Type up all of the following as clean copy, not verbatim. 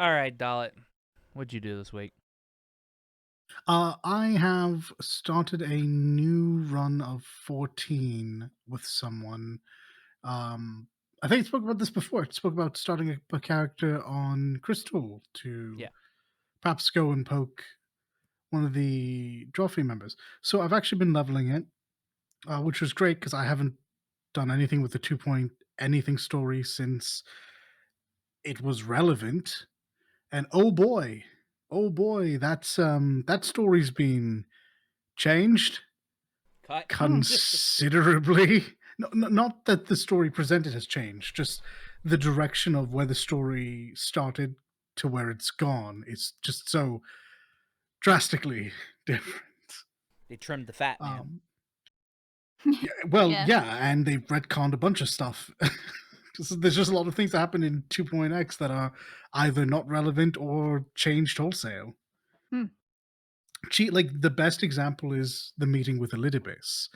All right, Dalit. What'd you do this week? I have started a new run of 14 with someone. Um, I think I spoke about this before. I spoke about starting a character on Crystal to Yeah. perhaps go and poke one of the Joffrey members. So I've actually been leveling it, which was great because I haven't done anything with the 2 point anything story since it was relevant. And oh boy, that story's been changed Cut. Mm. considerably. No, not that the story presented has changed, just the direction of where the story started to where it's gone is just so drastically different. They trimmed the fat, man. Yeah, well, Yeah. yeah, and they've retconned a bunch of stuff. There's just a lot of things that happen in 2.x that are either not relevant or changed wholesale. Hmm. Like the best example is the meeting with Elidibus,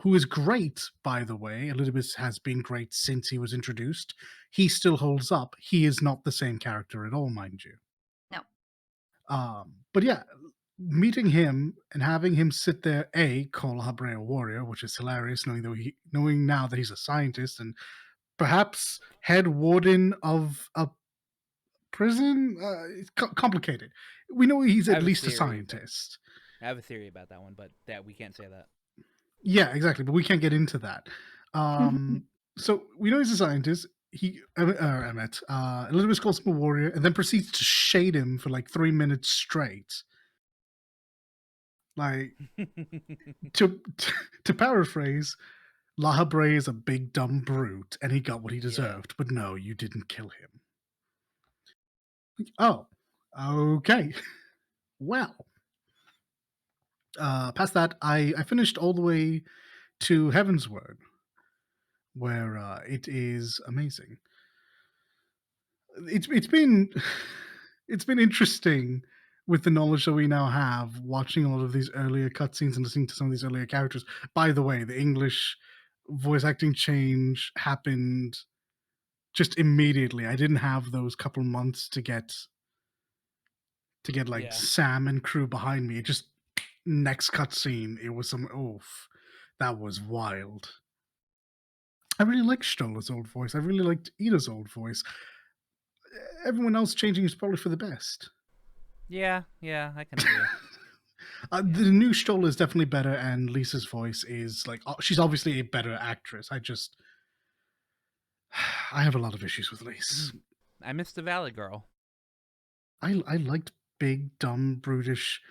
who is great, by the way. Elidibus has been great since he was introduced. He still holds up. He is not the same character at all, mind you. No. But yeah, meeting him and having him sit there, call Habre a warrior, which is hilarious, knowing now that he's a scientist and perhaps head warden of a prison. It's complicated. We know he's I at have a least a theory, but scientist. I have a theory about that one, but that we can't say that. Yeah, exactly. But we can't get into that. So we know he's a scientist. Emmett, Elizabeth calls him a warrior and then proceeds to shade him for like 3 minutes straight. Like, to paraphrase, La Habre is a big dumb brute and he got what he deserved. But no, you didn't kill him. Oh, okay. Well, past that, I finished all the way to Heaven's Word, where it is amazing. It's been it's been interesting with the knowledge that we now have, watching a lot of these earlier cutscenes and listening to some of these earlier characters. By the way, the English voice acting change happened just immediately. I didn't have those couple months to get like Yeah. Sam and crew behind me. It just next cutscene, it was some oof. That was wild. I really liked Stoller's old voice. I really liked Ida's old voice. Everyone else changing is probably for the best. Yeah, I can agree. The new Stoller is definitely better, and Lisa's voice is like she's obviously a better actress. I have a lot of issues with Lisa. I missed the Valley Girl. I liked big, dumb, brutish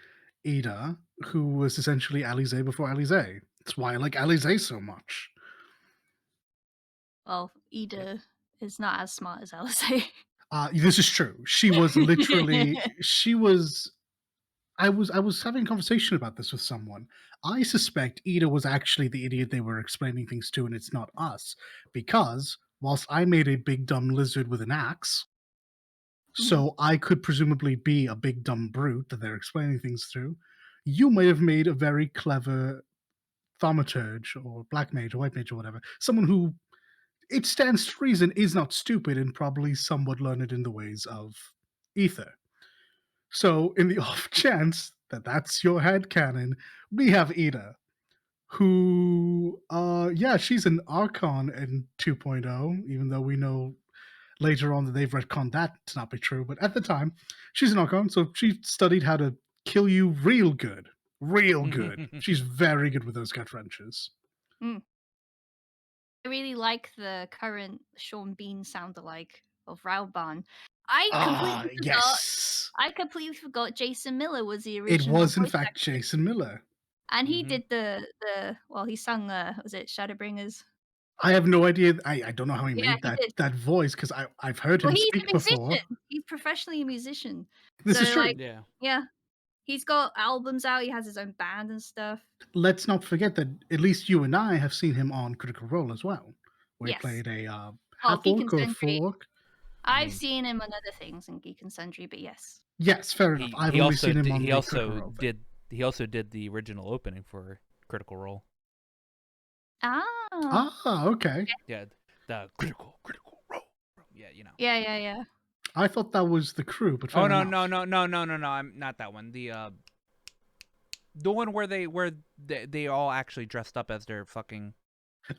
Ida, who was essentially Alize before Alize. That's why I like Alize so much. Well, Ida is not as smart as Alice. This is true. She was literally. She was. I was having a conversation about this with someone. I suspect Ida was actually the idiot they were explaining things to, and it's not us. Because whilst I made a big dumb lizard with an axe, so I could presumably be a big dumb brute that they're explaining things through, you may have made a very clever thaumaturge or black mage or white mage or whatever. Someone who, it stands to reason, is not stupid and probably somewhat learned in the ways of ether. So, in the off chance that that's your headcanon, we have Ida, who, yeah, she's an Archon in 2.0, even though we know later on that they've retconned that to not be true. But at the time, she's an Archon, so she studied how to kill you real good. Real good. She's very good with those gut wrenches. I really like the current Sean Bean sound-alike of Raoban. I Ah, completely forgot. yes. I completely forgot Jason Miller was the It original was, in voice fact, actor, Jason Miller. and he did the well, he sung was it Shadowbringers? I have no idea. I don't know how he Yeah, made he did. that voice because I've heard Well, him he's a speak before. musician. He's professionally a musician. This So, is like, true. Yeah. yeah, he's got albums out. He has his own band and stuff. Let's not forget that at least you and I have seen him on Critical Role as well, where he Yes. played a Well, half Geek and orc or full Sundry. orc. I I've mean, seen him on other things in Geek and Sundry, but yes. Yes, fair enough. he I've he only also seen him did, on he the Critical also Role thing. did the original opening for Critical Role. Ah. Ah, okay. Yeah, the Critical Role. Yeah, Yeah. I thought that was the crew, but Oh fair no enough. no no no no no no! I'm not that one. The one where they all actually dressed up as their fucking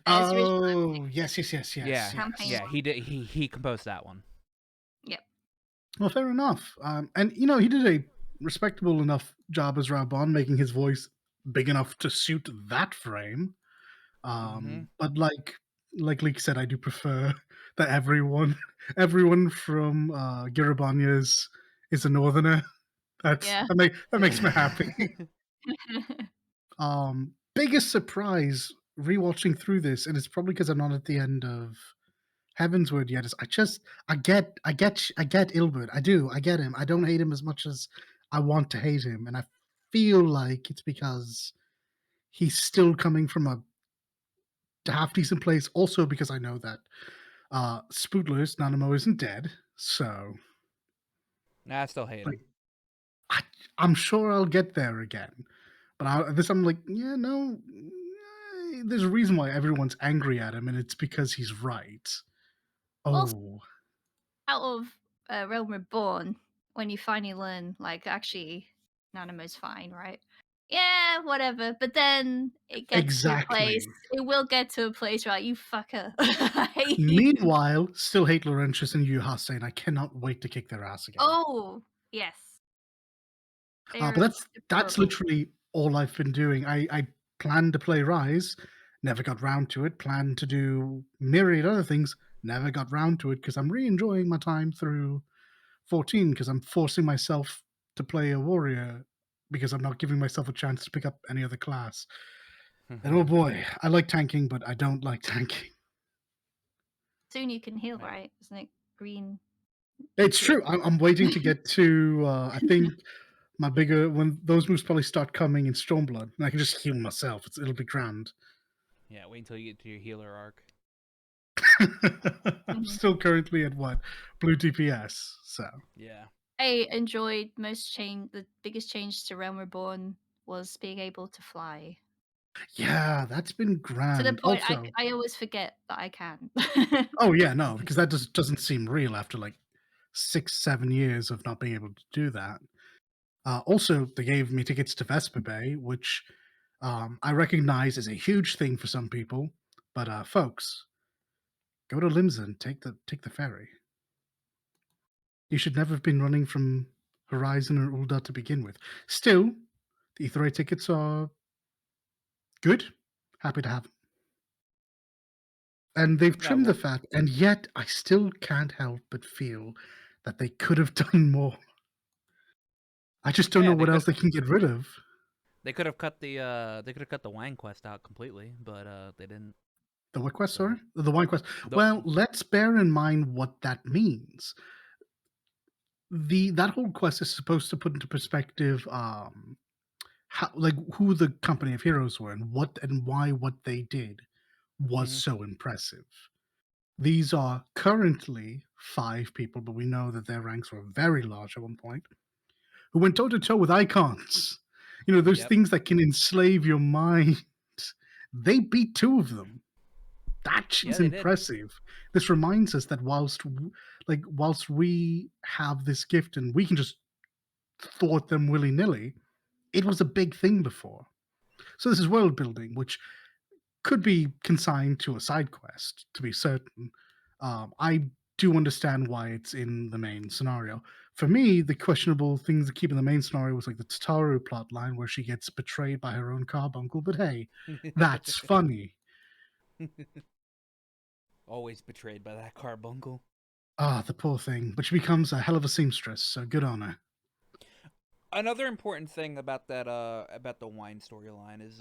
As original Oh, yes, yes, yes, yeah yes, campaign yes. yeah. He did he composed that one. Yep. Well, fair enough. And he did a respectable enough job as Raubon, making his voice big enough to suit that frame. Mm-hmm. But like Leek said, I do prefer that everyone from Giribanya is a northerner. Yeah. That makes me happy. Biggest surprise rewatching through this, and it's probably because I'm not at the end of Heavensward yet. Is I get Ilbert. I do. I get him. I don't hate him as much as I want to hate him, and I feel like it's because he's still coming from a half decent place. Also because I know that Spootler's Nanamo isn't dead, so Nah, I still hate like him. I, I'm sure I'll get there again. But I'm like, yeah, no. There's a reason why everyone's angry at him, and it's because he's right. Also, Oh, out of Realm Reborn, when you finally learn, like, actually, Nanamo's fine, right? Yeah, whatever. But then it gets to a place. exactly. It will get to a place where, like, you fucker. I hate you. Meanwhile, still hate Laurentius and Yu Hase, and I cannot wait to kick their ass again. Oh, yes. But They're that's deplorable. literally all I've been doing. I planned to play Rise, never got round to it. Planned to do myriad other things, never got round to it because I'm re-enjoying my time through 14 because I'm forcing myself to play a warrior because I'm not giving myself a chance to pick up any other class. And oh boy, I like tanking, but I don't like tanking. Soon you can heal, Yeah. right? Isn't it green? It's true. I'm waiting to get to. I think my bigger when those moves probably start coming in Stormblood, and I can just heal myself. It'll be grand. Yeah, wait until you get to your healer arc. I'm still currently at what blue DPS. So Yeah. I enjoyed the biggest change to Realm Reborn was being able to fly. yeah, that's been To the grand. point Also, I always forget that I can. oh yeah, no, because that doesn't seem real after like 6-7 years of not being able to do that. Also, they gave me tickets to Vesper Bay, which I recognize is a huge thing for some people. But folks, go to Limson, take the ferry. You should never have been running from Horizon or Ulda to begin with. Still, the Ether tickets are good. Happy to have them. And they've Yeah. trimmed the Well. fat, and yet I still can't help but feel that they could have done more. I just don't know Yeah. what else they can get rid of. They could have cut the Wang quest out completely, but they didn't. The what quest, So sorry? The wine quest. the Well, let's bear in mind what that means. That whole quest is supposed to put into perspective how like who the company of heroes were and what and why what they did was mhm. so impressive. These are currently 5 people, but we know that their ranks were very large at one point, who went toe to toe with icons. Those Yep. things that can enslave your mind. They beat 2 of them. That Yeah, is they did. impressive. This reminds us that whilst we have this gift and we can just thwart them willy nilly, it was a big thing before. So this is world building, which could be consigned to a side quest, to be certain. I do understand why it's in the main scenario. For me, the questionable things that keep in the main scenario was like the Tataru plotline where she gets betrayed by her own carbuncle, but hey, that's funny. Always betrayed by that carbuncle. Ah, the poor thing. But she becomes a hell of a seamstress, so good on her. Another important thing about about the wine storyline is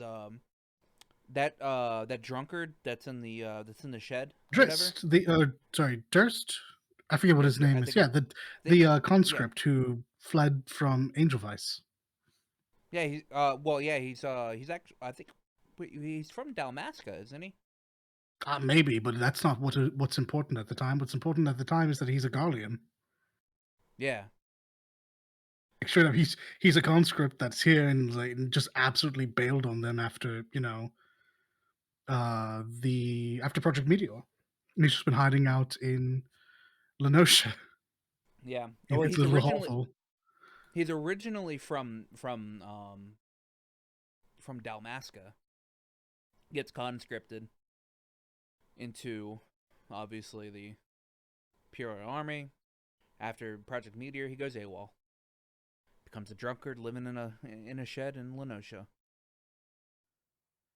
that drunkard that's in the shed or whatever. Durst? I forget what his name I is. think Yeah, it think the yeah. conscript who fled from Angelvice. Yeah, he's actually I think he's from Dalmasca, isn't he? Maybe, but that's not what's important at the time. What's important at the time is that he's a Garlean. Yeah. Like, straight up, he's a conscript that's here and like just absolutely bailed on them after the after Project Meteor. And he's just been hiding out in Lenosha. Yeah. He Well, gets a little awful. he's originally from Dalmasca. Gets conscripted into obviously the Imperial Army. After Project Meteor, he goes AWOL. Becomes a drunkard living in a shed in Lenosha.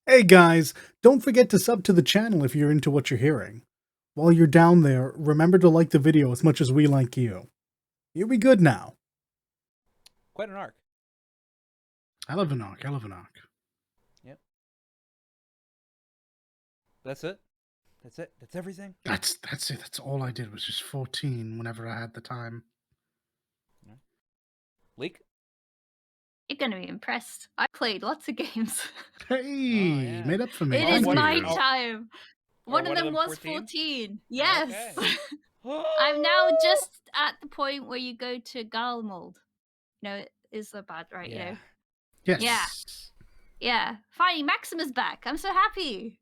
Hey guys, don't forget to sub to the channel if you're into what you're hearing. While you're down there, remember to like the video as much as we like you. You'll be good now. Quite an arc. I love an arc. I love an arc. Yep. That's it. That's it. That's everything. That's it. That's all I did was just 14 whenever I had the time. Leak? You're gonna be impressed. I played lots of games. Hey, made up for me. It Thank is my you. time. One of them was 14. Yes. Okay. I'm now just at the point where you go to Garlemald. You know, it is so bad, right? Yeah. You know? Yes. Yeah. Yeah. Finally, Maximus back. I'm so happy.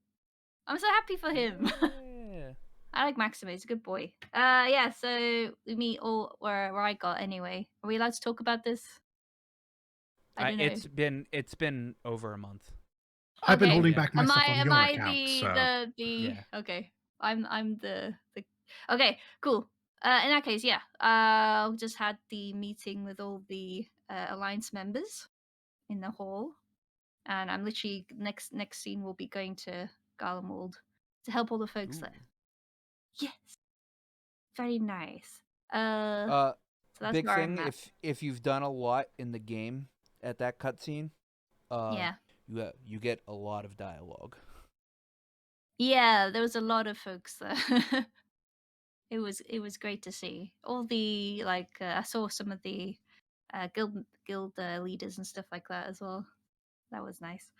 I'm so happy for him. Yeah. I like Maximus. He's a good boy. Yeah, so we meet all where I got anyway. Are we allowed to talk about this? I don't know. It's been over a month. I've been Okay. holding back myself on Am your I account, so yeah. Okay. I'm the okay, cool. In that case, yeah. We just had the meeting with all the alliance members in the hall, and I'm literally next scene we'll be going to Garlemald to help all the folks there. Yes. Very nice. So that's Big where thing. I'm at. If you've done a lot in the game at that cutscene, Yeah. you get a lot of dialogue. Yeah, there was a lot of folks there. It was great to see all the I saw some of the guild leaders and stuff like that as well. That was nice.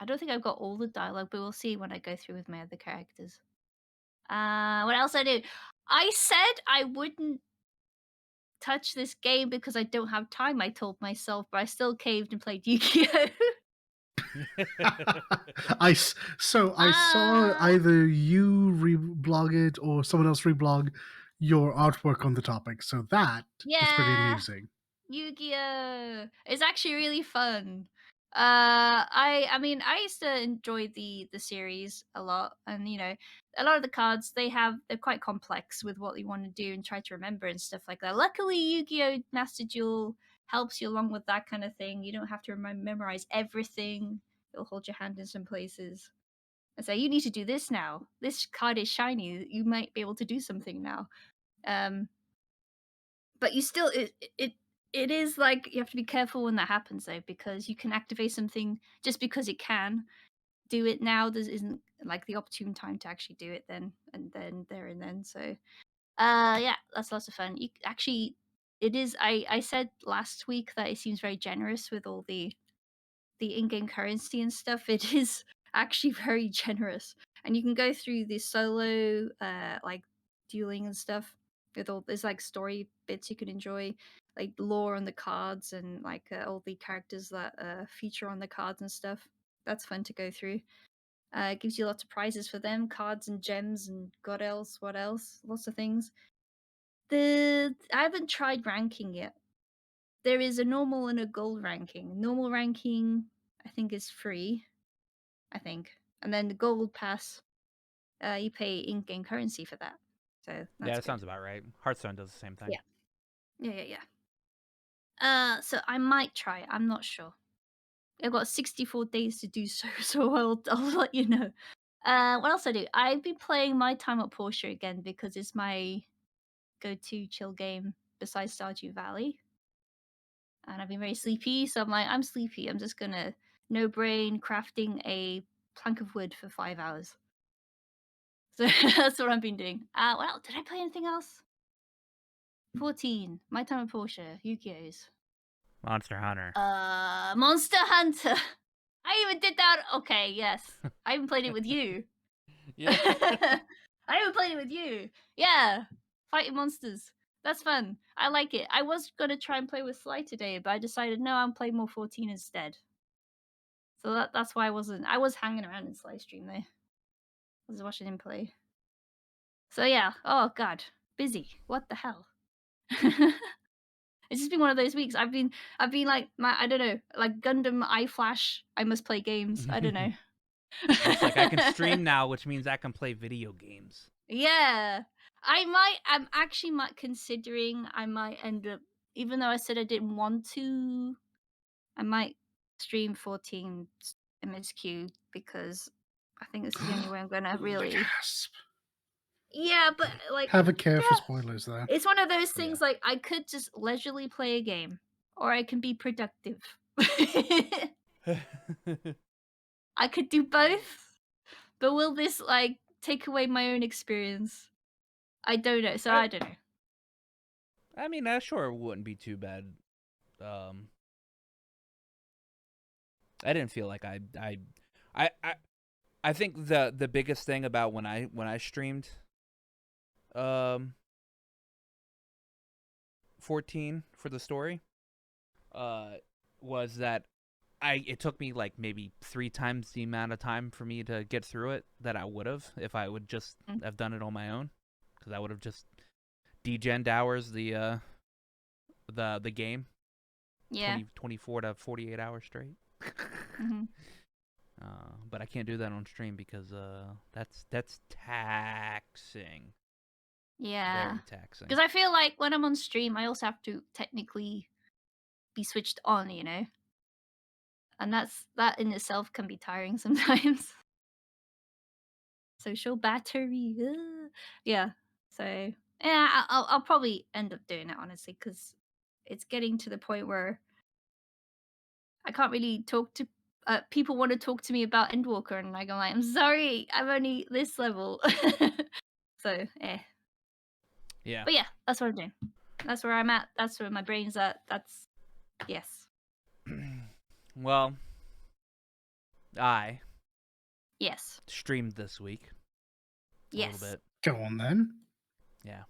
I don't think I've got all the dialogue, but we'll see when I go through with my other characters. What else I do? I said I wouldn't touch this game because I don't have time, I told myself, but I still caved and played Yu-Gi-Oh! I saw either you reblog it or someone else reblog your artwork on the topic, so that is pretty amusing. Yu-Gi-Oh! It's actually really fun. I mean, I used to enjoy the series a lot, and you know, a lot of the cards they're quite complex with what you want to do and try to remember and stuff like that. Luckily, Yu-Gi-Oh! Master Duel helps you along with that kind of thing. You don't have to memorize everything. It'll hold your hand in some places and say, "You need to do this now. This card is shiny. You might be able to do something now." But you still it is like you have to be careful when that happens though, because you can activate something just because it can do it now. This isn't like the opportune time to actually do it then and then there and then. So yeah, that's lots of fun. You actually it is I said last week that it seems very generous with all the in-game currency and stuff. It is actually very generous, and you can go through the solo like dueling and stuff with all there's like story bits you can enjoy, like lore on the cards and like all the characters that feature on the cards and stuff. That's fun to go through. It gives you lots of prizes for them, cards and gems and god else, what else, lots of things. I haven't tried ranking yet. There is a normal and a gold ranking. Normal ranking, I think, is free. I think, and then the gold pass, you pay in-game currency for that. So Yeah, that's that good. sounds about right. Hearthstone does the same thing. Yeah. So I might try. I'm not sure. I've got 64 days to do so, so I'll let you know. What else I do? I've been playing My Time at Portia again because it's my go-to chill game besides Stardew Valley. And I've been very sleepy, so I'm like, I'm sleepy. I'm just gonna no brain crafting a plank of wood for 5 hours. So that's what I've been doing. Well, did I play anything else? 14. My Time at Portia. Yu-Gi-Oh's. Monster Hunter. Monster Hunter. I even did that. Okay, yes. I even played it with you. Yeah. I even played it with you. Yeah. Fighting monsters. That's fun. I like it. I was gonna try and play with Sly today, but I decided no, I'm playing more 14 instead. So that's why I wasn't. I was hanging around in Sly stream though. I was watching him play. So yeah. Oh god. busy. What the hell? It's just been one of those weeks. I've been like I don't know, like Gundam Eye Flash. I must play games. I don't know. It's like I can stream now, which means I can play video games. Yeah. I'm actually considering I might end up, even though I said I didn't want to, I might stream 14 MSQ because I think this is the only way I'm gonna The really. gasp. Yeah, but like, Have a care for yeah, spoilers there. it's one of those Yeah. things. Like, I could just leisurely play a game, or I can be productive. I could do both, but will this like take away my own experience? I don't know. So I don't know. I mean, sure, it wouldn't be too bad. I didn't feel like I think the biggest thing about when I streamed 14 for the story was that it took me like maybe 3 times the amount of time for me to get through it that I would have if I would just have done it on my own, because I would have just degened hours the game. Yeah. 24 to 48 hours straight. Mm-hmm. But I can't do that on stream because that's taxing. Yeah. Very taxing. Because I feel like when I'm on stream, I also have to technically be switched on, you know, and that in itself can be tiring sometimes. Social battery. Yeah. So yeah, I'll probably end up doing it honestly, because it's getting to the point where I can't really talk to people want to talk to me about Endwalker, and like I'm like, I'm sorry, I'm only this level. So Yeah. but yeah, that's what I'm doing. That's where I'm at. That's where my brain's at. That's yes. Well, I Yes. streamed this week. Yes. A little bit. Go on then. Yeah.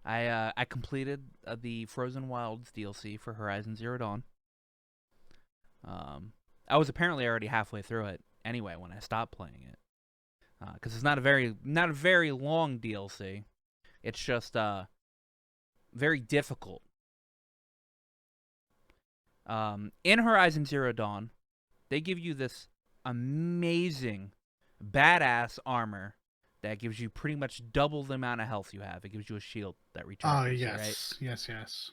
I completed the Frozen Wilds DLC for Horizon Zero Dawn. I was apparently already halfway through it anyway when I stopped playing it, because it's not a very long DLC. It's just very difficult. In Horizon Zero Dawn, they give you this amazing, badass armor that gives you pretty much double the amount of health you have. It gives you a shield that recharges. Yes. Right? Yes.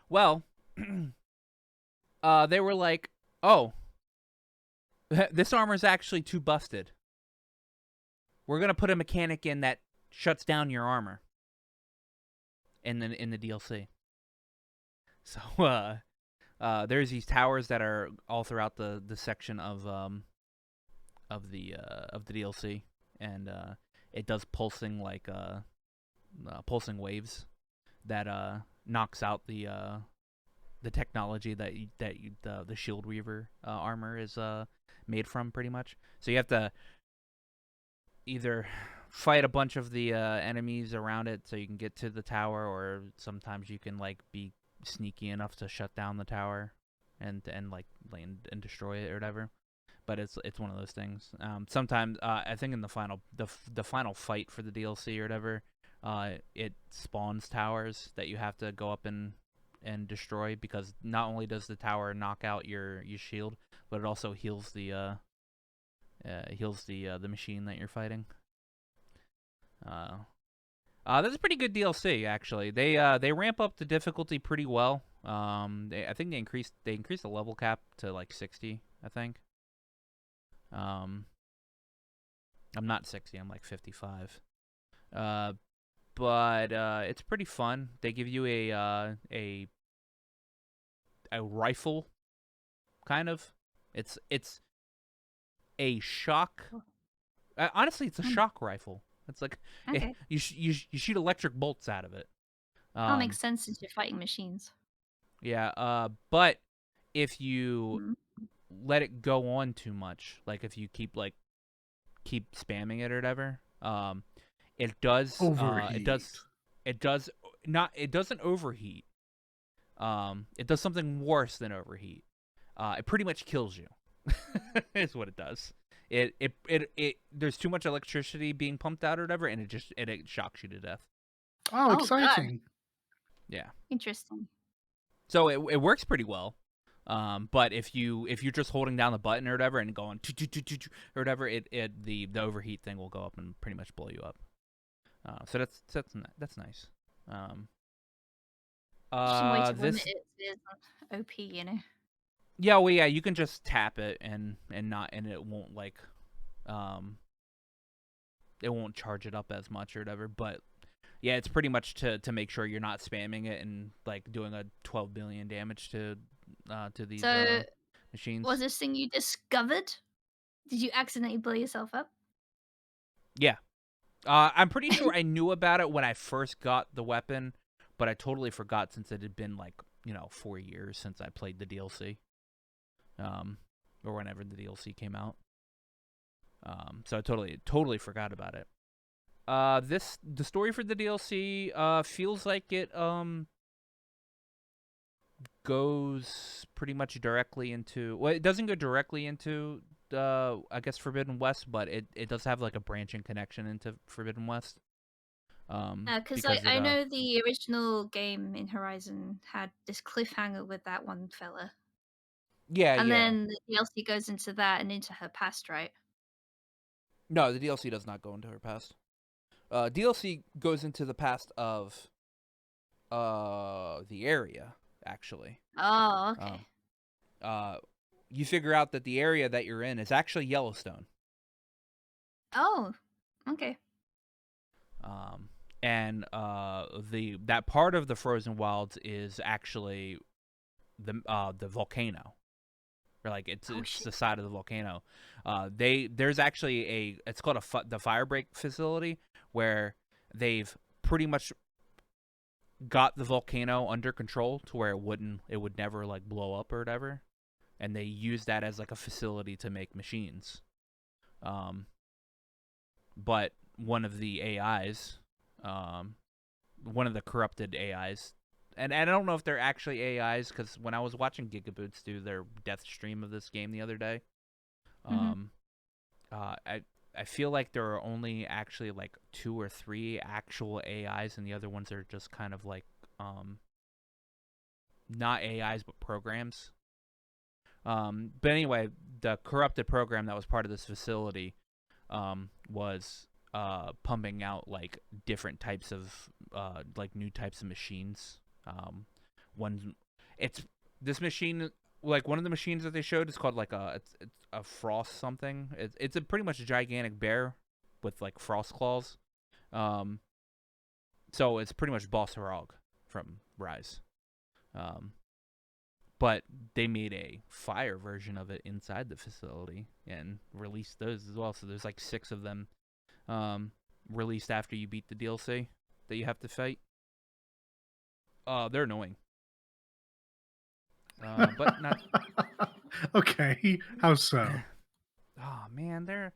Well, they were like, "Oh, this armor's actually too busted. We're gonna put a mechanic in that shuts down your armor in the DLC." So, there's these towers that are all throughout the section of the DLC, and it does pulsing like pulsing waves that knocks out the technology that the Shield Weaver armor is made from, pretty much. So you have to either fight a bunch of the enemies around it so you can get to the tower, or sometimes you can like be sneaky enough to shut down the tower and destroy it or whatever. But it's one of those things. Sometimes I think in the final fight for the DLC or whatever, it spawns towers that you have to go up and destroy, because not only does the tower knock out your shield, but it also heals the machine that you're fighting. That's a pretty good DLC actually. They ramp up the difficulty pretty well. I think they increased the level cap to like 60, I think. I'm not 60, I'm like 55. But it's pretty fun. They give you a rifle, kind of. It's a shock. Honestly, it's a shock rifle. It's like Okay. you shoot electric bolts out of it. That makes sense since you're fighting machines. Yeah. But if you Mhm. let it go on too much, like if you keep spamming it or whatever, it does Overheat. it doesn't overheat. It does something worse than overheat. It pretty much kills you. Is what it does. there's too much electricity being pumped out or whatever, and it shocks you to death. Oh, Oh, God. exciting. Yeah. Interesting. So it works pretty well. But if you're just holding down the button or whatever and going or whatever, the overheat thing will go up and pretty much blow you up. So that's nice. Some way to limit This it is OP, you know. yeah, well, yeah, you can just tap it and it won't it won't charge it up as much or whatever. But yeah, it's pretty much to make sure you're not spamming it and like doing a 12 billion damage to these So, machines. was this thing you discovered? Did you accidentally blow yourself up? Yeah. I'm pretty sure I knew about it when I first got the weapon, but I totally forgot since it had been 4 years since I played the DLC, or whenever the DLC came out. So I totally forgot about it. The story for the DLC feels like it goes pretty much directly into, well, it doesn't go directly into I guess Forbidden West, but it does have like a branching connection into Forbidden West. Because I know the original game in Horizon had this cliffhanger with that one fella. Yeah, And yeah. then the DLC goes into that and into her past, right? No, the DLC does not go into her past. DLC goes into the past of the area, actually. Oh, okay. You figure out that the area that you're in is actually Yellowstone. Oh, okay. And that part of the frozen wilds is actually the volcano. Or like it's the side of the volcano. There's actually it's called the firebreak facility where they've pretty much got the volcano under control to where it would never like blow up or whatever, and they use that as like a facility to make machines. But one of the AIs, one of the corrupted AIs, and I don't know if they're actually AIs, because when I was watching Gigaboots do their death stream of this game the other day, I feel like there are only actually like 2 or 3 actual AIs, and the other ones are just kind of like not AIs but programs. But anyway, the corrupted program that was part of this facility was pumping out like different types of like new types of machines. This machine, like one of the machines that they showed is called like it's a frost something. It's a pretty much a gigantic bear with like frost claws. So it's pretty much Boss Harag from Rise. But they made a fire version of it inside the facility and released those as well. So there's like 6 of them released after you beat the DLC that you have to fight. They're annoying. But not. Okay, how so? Oh man, they're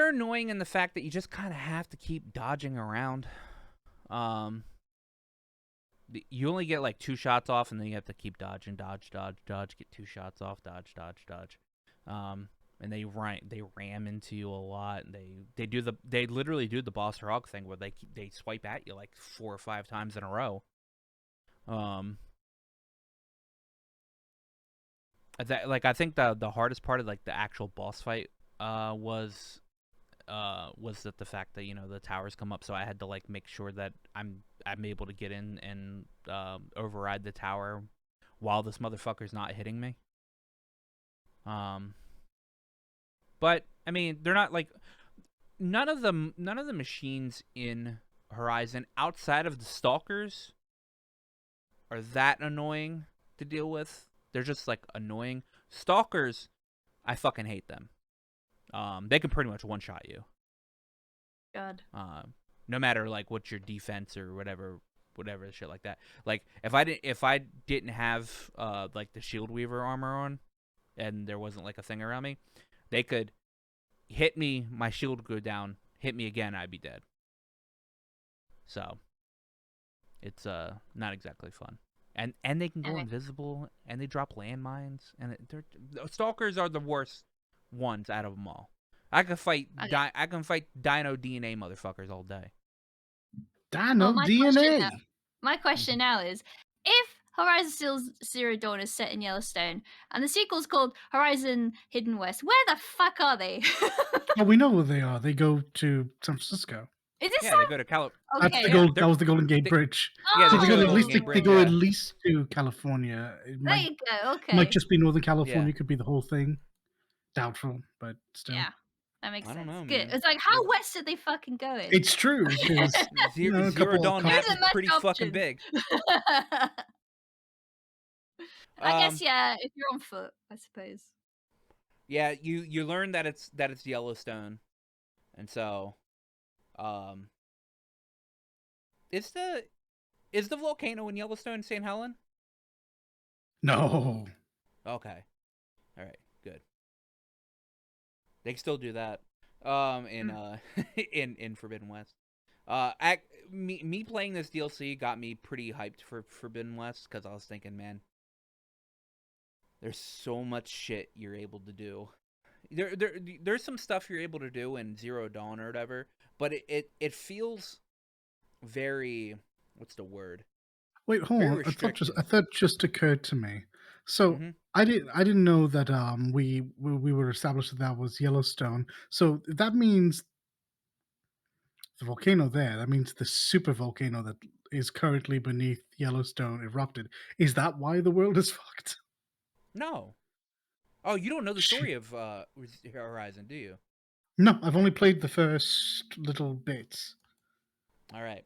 annoying in the fact that you just kind of have to keep dodging around. You only get like 2 shots off, and then you have to keep dodging, dodge, get 2 shots off, dodge. And they ram into you a lot, and they literally do the Boss Rock thing where they swipe at you like 4 or 5 times in a row. I think the hardest part of like the actual boss fight was that the fact that the towers come up, so I had to like make sure that I'm able to get in and override the tower while this motherfucker's not hitting me. But I mean, they're not like none of the machines in Horizon outside of the stalkers are that annoying to deal with. They're just like annoying. Stalkers, I fucking hate them. They can pretty much one-shot you. God. No matter like what's your defense or whatever shit like that. Like if I didn't have like the shield weaver armor on, and there wasn't like a thing around me, they could hit me, my shield would go down, hit me again, I'd be dead. So it's not exactly fun. And they can go invisible, and they drop landmines, and stalkers are the worst ones out of them all. I can fight Okay. I can fight Dino DNA motherfuckers all day. Dino Well, DNA. my question now is, if Horizon Zero Dawn is set in Yellowstone and the sequel's called Horizon Hidden West, where the fuck are they? Oh, we know where they are. They go to San Francisco. Is this Yeah, they go to That's the okay? Yeah, That was the Golden Gate they- Bridge. Yeah, So they they go go to at the least Golden Gate they Bridge. go at Yeah. least to California. It There you go. Okay. might just be Northern California. Yeah. Could be the whole thing. Doubtful, but still. Yeah, that makes I don't sense. know, Good. man. It's like, how west are they fucking going? It's true because Zero, a Zero couple Dawn of map There's is a much pretty fucking options. big. I guess yeah, if you're on foot, I suppose. Yeah, you learn that it's Yellowstone, and so, is the volcano in Yellowstone St. Helen? No. Okay, all right, good. They can still do that. In in Forbidden West. Me playing this DLC got me pretty hyped for Forbidden West because I was thinking, man, there's so much shit you're able to do. There's some stuff you're able to do in Zero Dawn or whatever, but it feels very, what's the word? Wait, hold Very on. restrictive. I thought just occurred to me. So Mhm. I didn't know that we were established that was Yellowstone. So that means the volcano there. That means the super volcano that is currently beneath Yellowstone erupted. Is that why the world is fucked? No. Oh, you don't know the Shit. story of Horizon, do you? No, I've only played the first little bits. All right.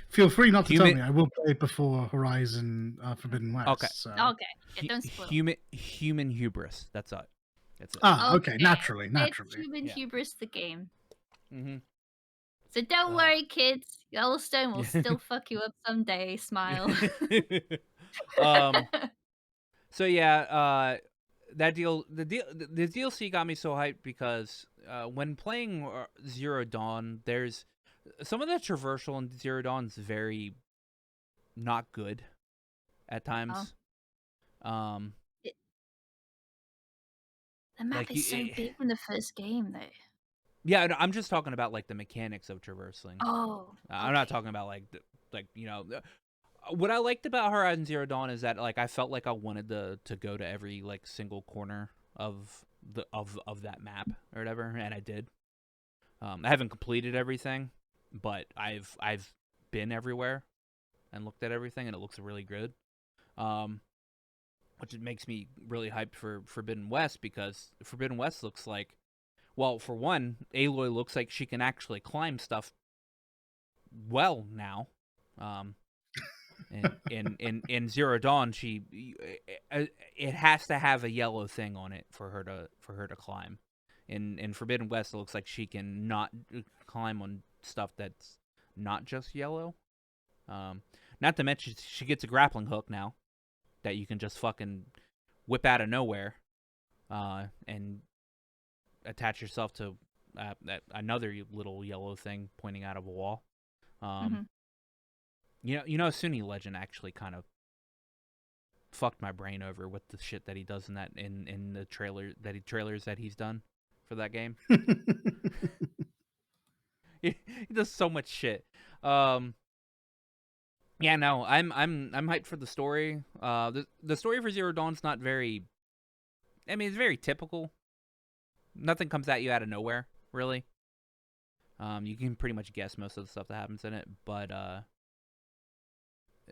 Feel free not to tell Human- me. I will play it before Horizon Forbidden West. Okay. So. Okay. Yeah, don't spoil. Human hubris. That's it. That's it. Ah, okay. Naturally. It's Human Yeah. Hubris, the game. Mm-hmm. So don't worry, kids. Yellowstone will still fuck you up someday. Smile. So yeah, the DLC got me so hyped because when playing Zero Dawn, there's some of the traversal in Zero Dawn is very not good at times. The map like is so big in the first game, though. Yeah, I'm just talking about like the mechanics of traversing. Oh, I'm not talking about like what I liked about Horizon Zero Dawn is that like I felt like I wanted to go to every like single corner of that map or whatever, and I did. I haven't completed everything, but I've been everywhere and looked at everything, and it looks really good. Which makes me really hyped for Forbidden West because Forbidden West looks like, well, for one, Aloy looks like she can actually climb stuff well now. In Zero Dawn, it has to have a yellow thing on it for her to climb. In Forbidden West, it looks like she can not climb on stuff that's not just yellow. Not to mention she gets a grappling hook now that you can just fucking whip out of nowhere, and attach yourself to another little yellow thing pointing out of a wall. Suni Legend actually kind of fucked my brain over with the shit that he does in the trailers that he's done for that game. He does so much shit. Yeah, no, I'm hyped for the story. The story for Zero Dawn's not very. I mean, it's very typical. Nothing comes at you out of nowhere, really. You can pretty much guess most of the stuff that happens in it, but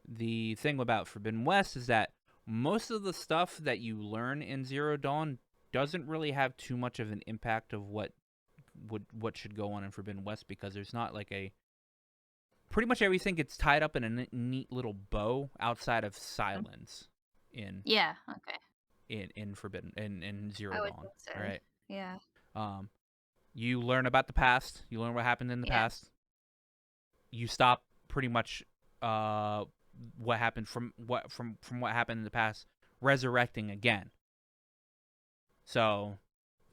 the thing about Forbidden West is that most of the stuff that you learn in Zero Dawn doesn't really have too much of an impact of what should go on in Forbidden West, because there's not like a pretty much everything gets tied up in a neat little bow outside of silence in Forbidden in Zero Dawn, so. right? Yeah. You learn about the past. You learn what happened in the past. You stop pretty much what happened from what happened in the past resurrecting again. So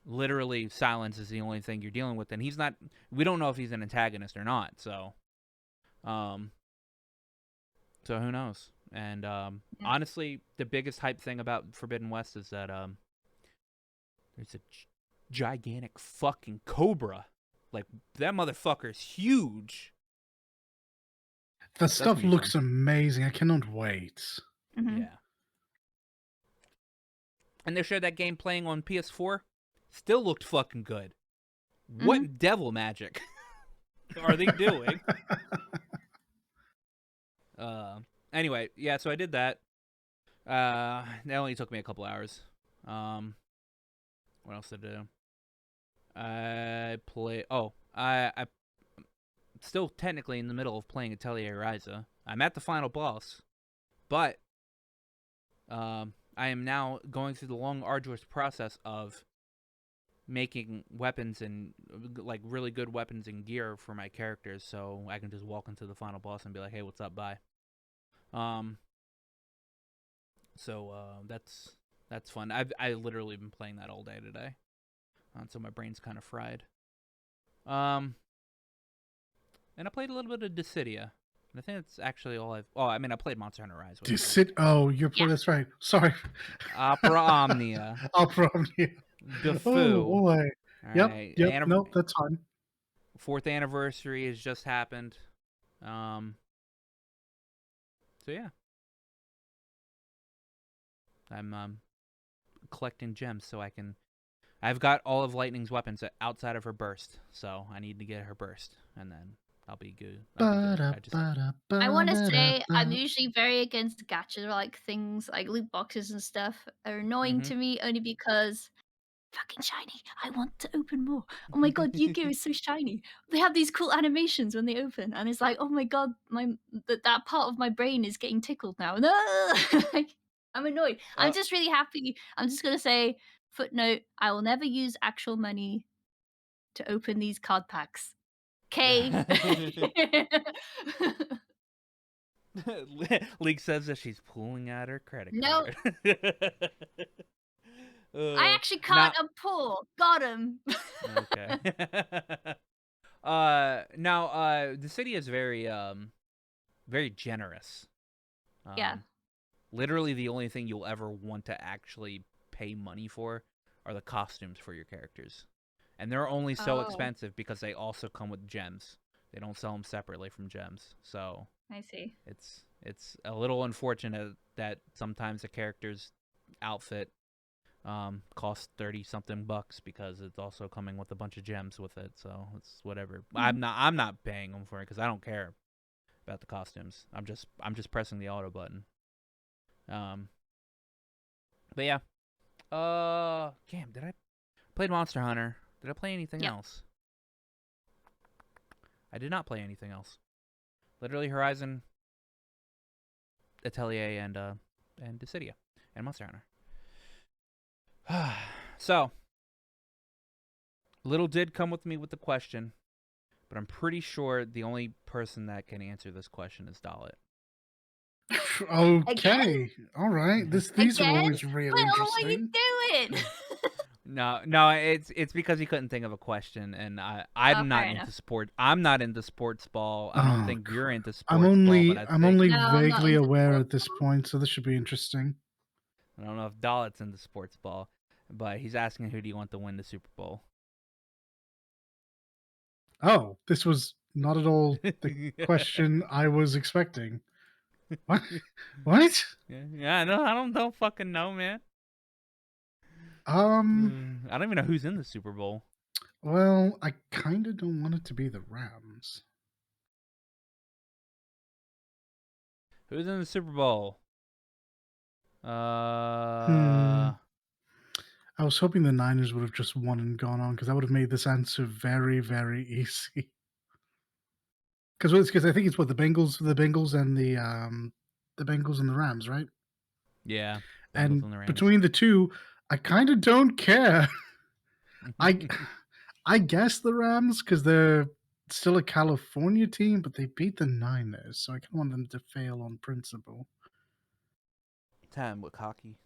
literally silence is the only thing you're dealing with, and we don't know if he's an antagonist or not, so who knows. And Yeah. honestly, the biggest hype thing about Forbidden West is that there's a gigantic fucking cobra. Like, that motherfucker's huge. The That's gonna stuff be looks fun. amazing. I cannot wait. Mhm. Yeah. And they showed that game playing on PS4. Still looked fucking good. What devil magic are they doing? Anyway, yeah, so I did that. That only took me a couple hours. What else did I do? I play. Oh, I still technically in the middle of playing Atelier Ryza. I'm at the final boss, but I am now going through the long, arduous process of making weapons and like really good weapons and gear for my characters, so I can just walk into the final boss and be like, "Hey, what's up? Bye." So that's fun. I literally been playing that all day today, so my brain's kind of fried. And I played a little bit of Dissidia. And I think that's actually all I've. Oh, I mean, I played Monster Hunter Rise. Do you sit? Oh, you're Yeah. that's right. Sorry. Opera Omnia. Opera Omnia. The Oh Foo. boy. Yep. Alright, Yep. Nope. That's fine. 4th anniversary has just happened. So yeah. I'm collecting gems so I can. I've got all of Lightning's weapons outside of her burst, so I need to get her burst, and then I'll be good. I want to say I'm usually very against gacha like things like loot boxes and stuff are annoying Mhm. to me only because fucking shiny. I want to open more. Oh my god, Yu-Gi-Oh is so shiny. They have these cool animations when they open, and it's like, oh my god, that part of my brain is getting tickled now. No, like, I'm annoyed. I'm just really happy. I'm just gonna say footnote: I will never use actual money to open these card packs. Okay. League says that she's pulling out her credit No. card. I actually Now, can't pull. Got him. okay. Now, the city is very very generous. Yeah. Literally the only thing you'll ever want to actually pay money for are the costumes for your characters. And they're only so Oh. expensive because they also come with gems. They don't sell them separately from gems. So I see. it's a little unfortunate that sometimes a character's outfit costs 30 something bucks because it's also coming with a bunch of gems with it. So it's whatever. I'm not paying them for it because I don't care about the costumes. I'm just pressing the auto button. But yeah. Damn, did I played Monster Hunter? Did I play anything else? I did not play anything else. Literally Horizon, Atelier, and Dissidia, and Monster Hunter. So, Little did come with me with the question, but I'm pretty sure the only person that can answer this question is Dalit. Okay. All right. These are Again? always real Well, what are you interesting. doing? No, it's because he couldn't think of a question, and I'm not fair into enough. sport. I'm not into sports ball. I don't Oh, think you're into I'm sports ball, but I I'm think only No, I'm not vaguely into aware sports at this ball. point, so this should be interesting. I don't know if Dalit's into sports ball, but he's asking who do you want to win the Super Bowl. Oh, this was not at all the question I was expecting. What? What? Yeah, no, I don't fucking know, man. I don't even know who's in the Super Bowl. Well, I kind of don't want it to be the Rams. Who's in the Super Bowl? I was hoping the Niners would have just won and gone on because that would have made this answer very, very easy. Because I think it's what the Bengals and the Bengals and the Rams, right? Yeah, Bengals And and the Rams. between the two, I kind of don't care. I guess the Rams because they're still a California team, but they beat the Niners, so I kind of want them to fail on principle. Time with cocky.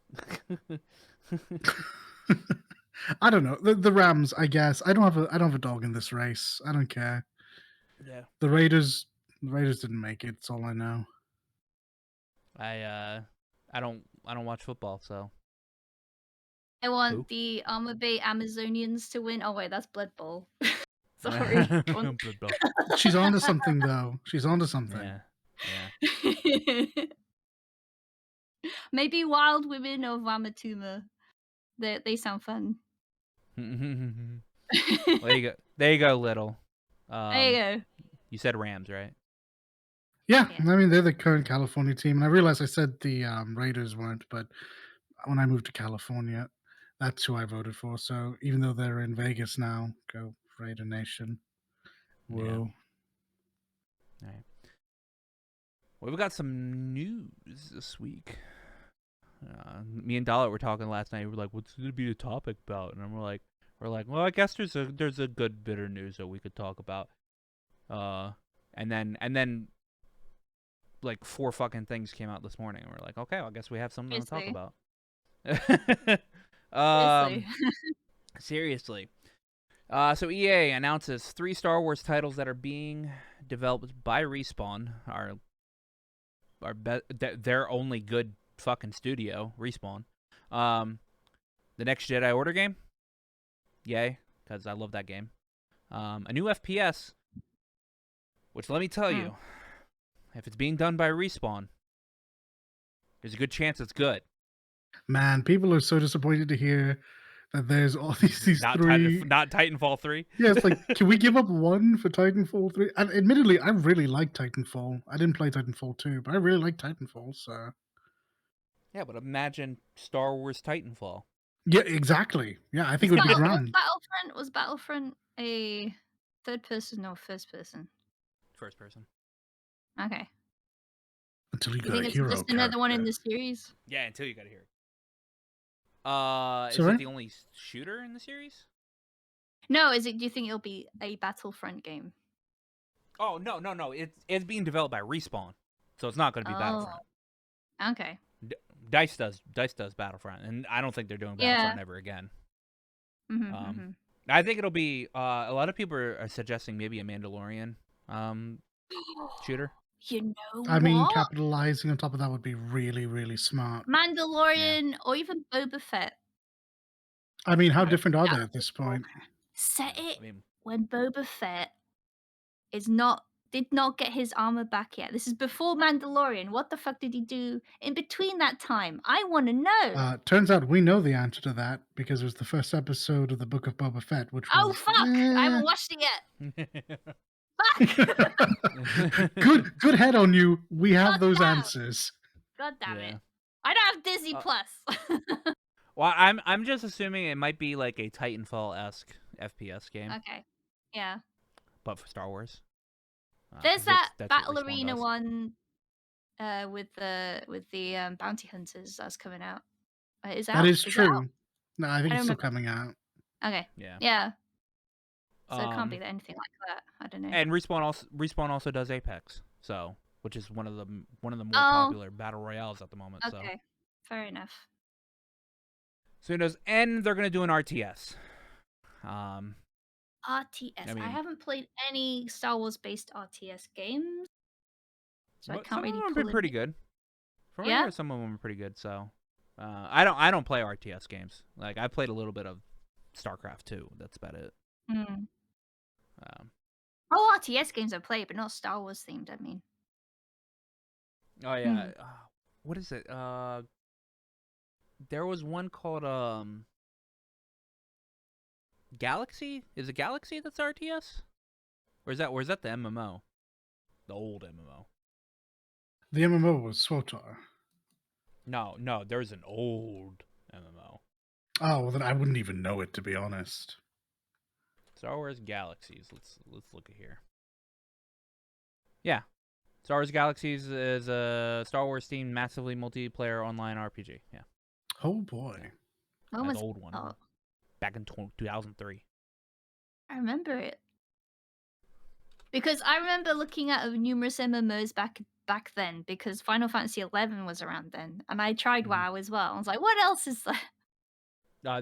I don't know the Rams. I guess I don't have a dog in this race. I don't care. Yeah. The Raiders didn't make it. That's all I know. I don't watch football, so I who? want the Armor Bay Amazonians to win. Oh wait, that's Blood Bowl. Sorry. Blood Bowl. She's onto something, though. She's onto something. Yeah. Maybe Wild Women of Wamatuma. They sound fun. Well, there you go. There you go, Little. There you go. You said Rams, right? Yeah, Yeah. I mean, they're the current California team. And I realized I said the Raiders weren't, but when I moved to California, that's who I voted for. So even though they're in Vegas now, go Raider Nation. Yeah. Whoa. All right. Well, we've got some news this week. Me and Dollar were talking last night. We were like, "What's going to be the topic about?" And we're like, "Well, I guess there's a good bit of news that we could talk about." And then like 4 fucking things came out this morning, and we're like, "Okay, well, I guess we have something to talk Seriously. about." Seriously. Seriously. So EA announces 3 Star Wars titles that are being developed by Respawn, their only good fucking studio, Respawn. The next Jedi Order game, yay, because I love that game. A new FPS, which let me tell you, if it's being done by Respawn, there's a good chance it's good. Man, people are so disappointed to hear that there's all these not three. Not Titanfall 3. Yeah, it's like, can we give up one for Titanfall 3? And admittedly, I really like Titanfall. I didn't play Titanfall 2, but I really like Titanfall, so. Yeah, but imagine Star Wars Titanfall. Yeah, exactly. Yeah, I think it would be grand. Was Battlefront a third person or first person? First person. Okay. Until you You got think a it's hero just another one in character. the series? Yeah, until you got to hear it. Is Sorry? it the only shooter in the series? No, do you think it'll be a Battlefront game? Oh, no. It's being developed by Respawn, so it's not going to be Battlefront. Okay. Dice does Battlefront, and I don't think they're doing Battlefront ever again. I think it'll be a lot of people are suggesting maybe a Mandalorian shooter. You know I mean, what? capitalizing on top of that would be really, really smart. Mandalorian or even Boba Fett. I mean, how Right. different are they at this point? Set it I mean, when Boba Fett did not get his armor back yet. This is before Mandalorian. What the fuck did he do in between that time? I want to know. Turns out we know the answer to that because it was the first episode of the Book of Boba Fett, which was. Oh fuck! I haven't watched it yet. Fuck! good head on you. We have God those damn. answers. God damn Yeah. it! I don't have Disney Plus. Well, I'm just assuming it might be like a Titanfall-esque FPS game, Okay. Yeah. but for Star Wars. There's 'Cause that that's what Battle Respawn Arena does. one with the bounty hunters that's coming out. Is That out? is Is it out? true. No, I think I it's don't still remember. coming out. Okay. Yeah. Yeah. So it can't be anything like that. I don't know. And Respawn also does Apex, so which is one of the more popular battle royales at the moment. Okay. Fair enough. So who knows? And they're gonna do an RTS. RTS. I mean, I haven't played any Star Wars based RTS games, so I but can't some really of them have pull been it. pretty good. From what I Yeah? hear, some of them are pretty good. So I don't play RTS games. Like I played a little bit of StarCraft 2. That's about it. RTS games I played, but not Star Wars themed. I mean. Oh yeah. What is it? There was one called Galaxy. Is it Galaxy that's RTS? Or is that the MMO? The old MMO. The MMO was SWTOR. No, there's an old MMO. Oh, well, then I wouldn't even know it, to be honest. Star Wars Galaxies. Let's look at here. Yeah. Star Wars Galaxies is a Star Wars themed massively multiplayer online RPG. Yeah. Oh boy. When That's was the old one. Oh, Back in 2003. I remember it. Because I remember looking at numerous MMOs back then, because Final Fantasy XI was around then, and I tried WoW as well. I was like, what else is there?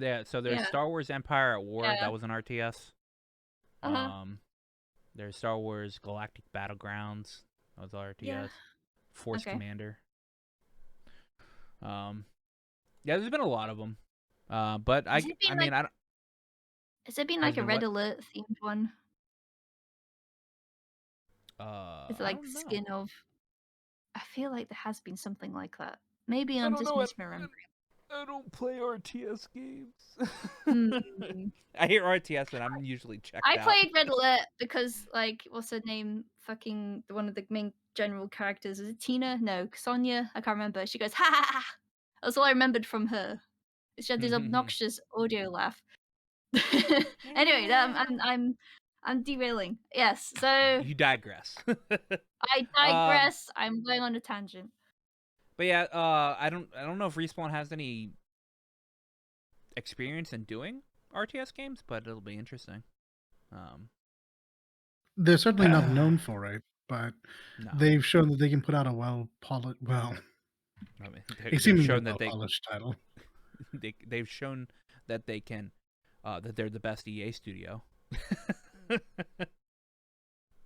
Yeah, so there's Yeah. Star Wars Empire at War. Yeah. That was an RTS. Uh-huh. There's Star Wars Galactic Battlegrounds. That was RTS. Yeah. Force Okay. Commander. Yeah, there's been a lot of them. But Has it I been mean, like I don't, has there been has like a been Red what? Alert themed one? It's I like don't know. skin of. I feel like there has been something like that. Maybe I I'm don't just know. misremembering. I don't play RTS games. Hmm. I hear RTS and I'm usually checked I out. played Red Alert because, like, what's her name? Fucking one of the main general characters. Is it Tina? No, Sonia. I can't remember. She goes ha ha ha. That's all I remembered from her. She had this obnoxious audio laugh. Anyway, I'm derailing. Yes, so You digress. I um, digress. I'm going on a tangent. but yeah, I don't know if Respawn has any experience in doing RTS games, but it'll be interesting. Um, They're certainly not known for it, but no, they've shown that they can put out a well, I mean a they've seemingly shown that well polished title. they've shown that they can that they're the best EA studio.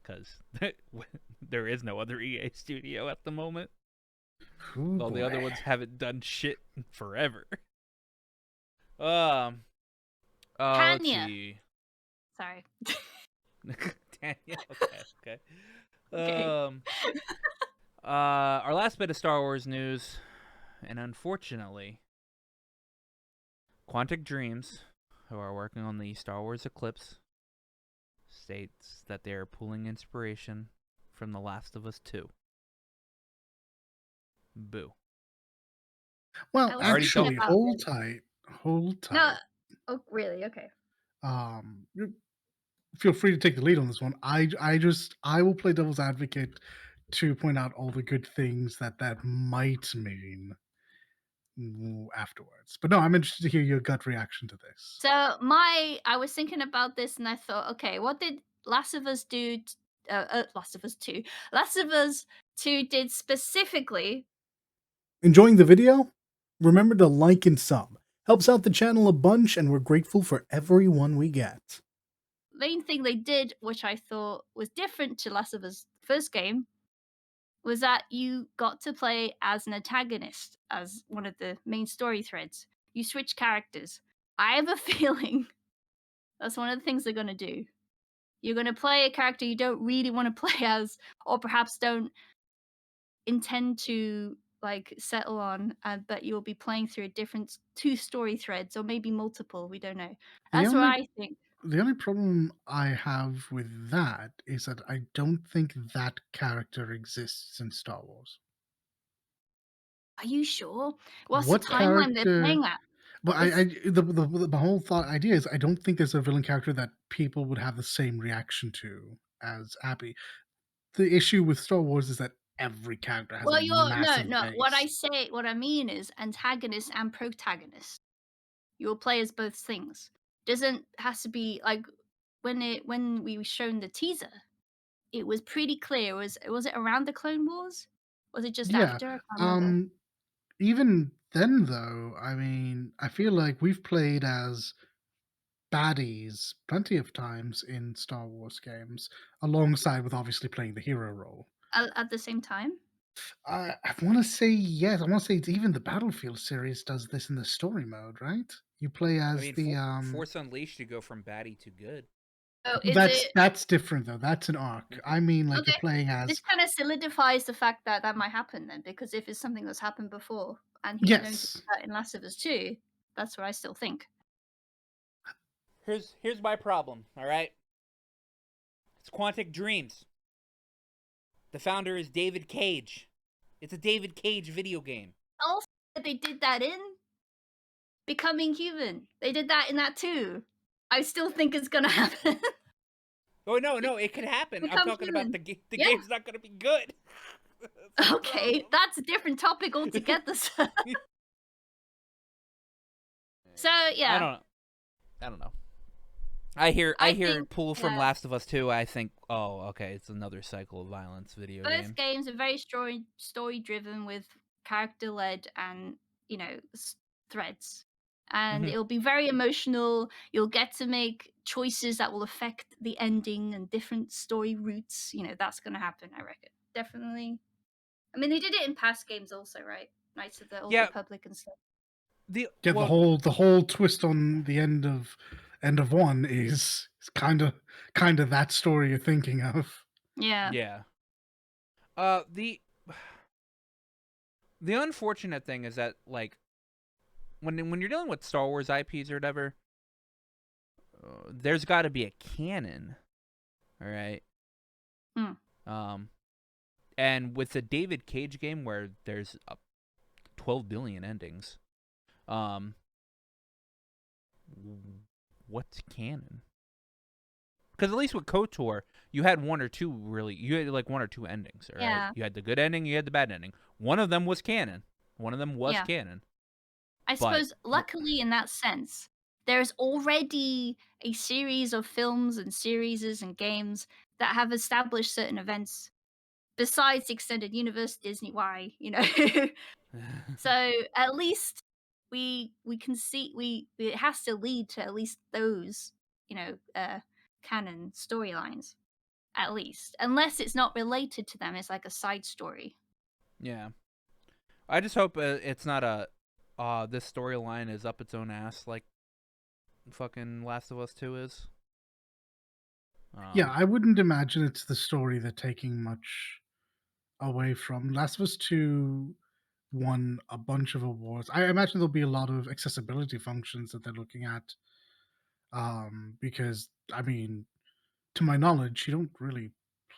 Because there is no other EA studio at the moment. Ooh, All the boy. other ones haven't done shit in forever. Um. Let's Tanya. see. Sorry. Tanya. Okay. Okay. Our last bit of Star Wars news, and unfortunately, Quantic Dreams, who are working on the Star Wars Eclipse, states that they are pulling inspiration from The Last of Us 2. Boo. Well, I was Already thinking told. actually, about hold this. tight, hold No. tight. Oh, really? Okay. You feel free to take the lead on this one. I will play devil's advocate to point out all the good things that might mean afterwards. But no, I'm interested to hear your gut reaction to this. So I was thinking about this and I thought, okay, what did Last of Us do? Last of Us 2. Last of Us 2 did specifically. Enjoying the video? Remember to like and sub. Helps out the channel a bunch, and we're grateful for everyone we get. Main thing they did, which I thought was different to Last of Us first game, was that you got to play as an antagonist, as one of the main story threads. You switch characters. I have a feeling that's one of the things they're going to do. You're going to play a character you don't really want to play as, or perhaps don't intend to like settle on, but you'll be playing through a different two story threads, or maybe multiple. We don't know. The That's what only I think. the only problem I have with that is that I don't think that character exists in Star Wars. Are you sure? What's the What timeline they're character? playing at? But It's the whole thought idea is I don't think there's a villain character that people would have the same reaction to as Abby. The issue with Star Wars is that every character has a well, you're no, massive no. base. What I mean is antagonist and protagonist. You'll play as both things. Doesn't has to be like when we were shown the teaser. It was pretty clear. Was it around the Clone Wars? Was it just Yeah. after? I can't remember. Um Even then though, I mean, I feel like we've played as baddies plenty of times in Star Wars games, alongside with obviously playing the hero role. At the same time. I want to say yes. I want to say it's even the Battlefield series does this in the story mode, right? You play I as mean, the Force Unleashed, you go from baddie to good. Oh, is it that's different though. That's an arc. I mean, like you're okay? playing This as kind of solidifies the fact that that might happen then, because if it's something that's happened before and he's known to do yes. that in Last of Us 2, that's what I still think. Here's my problem. All right, it's Quantic Dreams. The founder is David Cage. It's a David Cage video game. Also, they did that in Becoming Human. They did that in that too. I still think it's gonna happen. Oh no, it could happen. I'm Become talking about Human. the Yeah. game's not gonna be good. That's the Okay, problem. that's a different topic altogether. So yeah, I don't know. I hear I it think pull from Last of Us 2. I think, oh, okay, it's another cycle of violence video both game. games are very story driven with character led and threads, and Mhm. it'll be very emotional. You'll get to make choices that will affect the ending and different story routes. That's going to happen. I reckon definitely. I mean, they did it in past games also, right? Knights of the Old Yeah. Republic and stuff. Yeah, Well, the whole twist on the end of one is kind of that story you're thinking of. Yeah. yeah. The unfortunate thing is that, like, when you're dealing with Star Wars IPs or whatever, there's got to be a canon, all right. Hmm. And with the David Cage game where there's 12 billion endings, what's canon? Because at least with KOTOR, you had one or two endings, all right? Yeah. You had the good ending, you had the bad ending. One of them was canon. Yeah. Canon. I But suppose, luckily, in that sense, there's already a series of films and series and games that have established certain events besides the extended universe, Disney, why, So at least we can see it has to lead to at least those, canon storylines, at least. Unless it's not related to them, it's like a side story. yeah. I just hope it's not this storyline is up its own ass like fucking Last of Us 2 is. Yeah, I wouldn't imagine it's the story they're taking much away from. Last of Us 2 won a bunch of awards. I imagine there'll be a lot of accessibility functions that they're looking at. Because I mean, to my knowledge, you don't really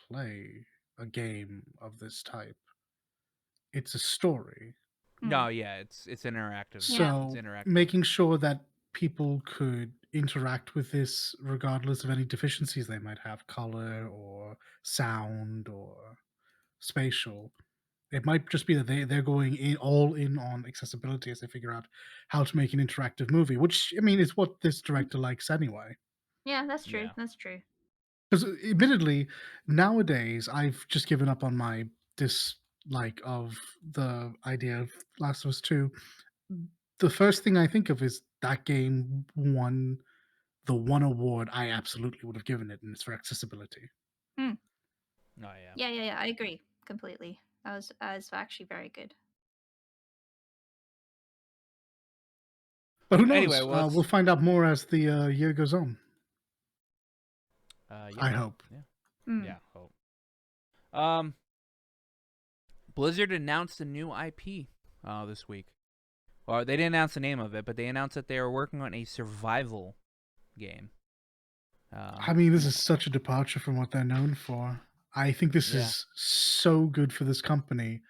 play a game of this type. It's a story. Hmm. No, yeah, it's interactive. Yeah. It's So interactive. making sure that people could interact with this regardless of any deficiencies they might have, color or sound or spatial. It might just be that they're going in all in on accessibility as they figure out how to make an interactive movie, which I mean is what this director likes anyway. Yeah, that's true. Yeah. That's true. Because admittedly, nowadays I've just given up on my dislike of the idea of Last of Us 2. The first thing I think of is that game won the one award I absolutely would have given it, and it's for accessibility. Hmm. Oh yeah. Yeah. I agree completely. That was actually very good. But who Anyway, knows? well, We'll find out more as the year goes on. yeah. I hope. Yeah. Hmm. Yeah, hope. Blizzard announced a new IP this week. Well, they didn't announce the name of it, but they announced that they are working on a survival game. I mean, this is such a departure from what they're known for. I think this Yeah. is so good for this company,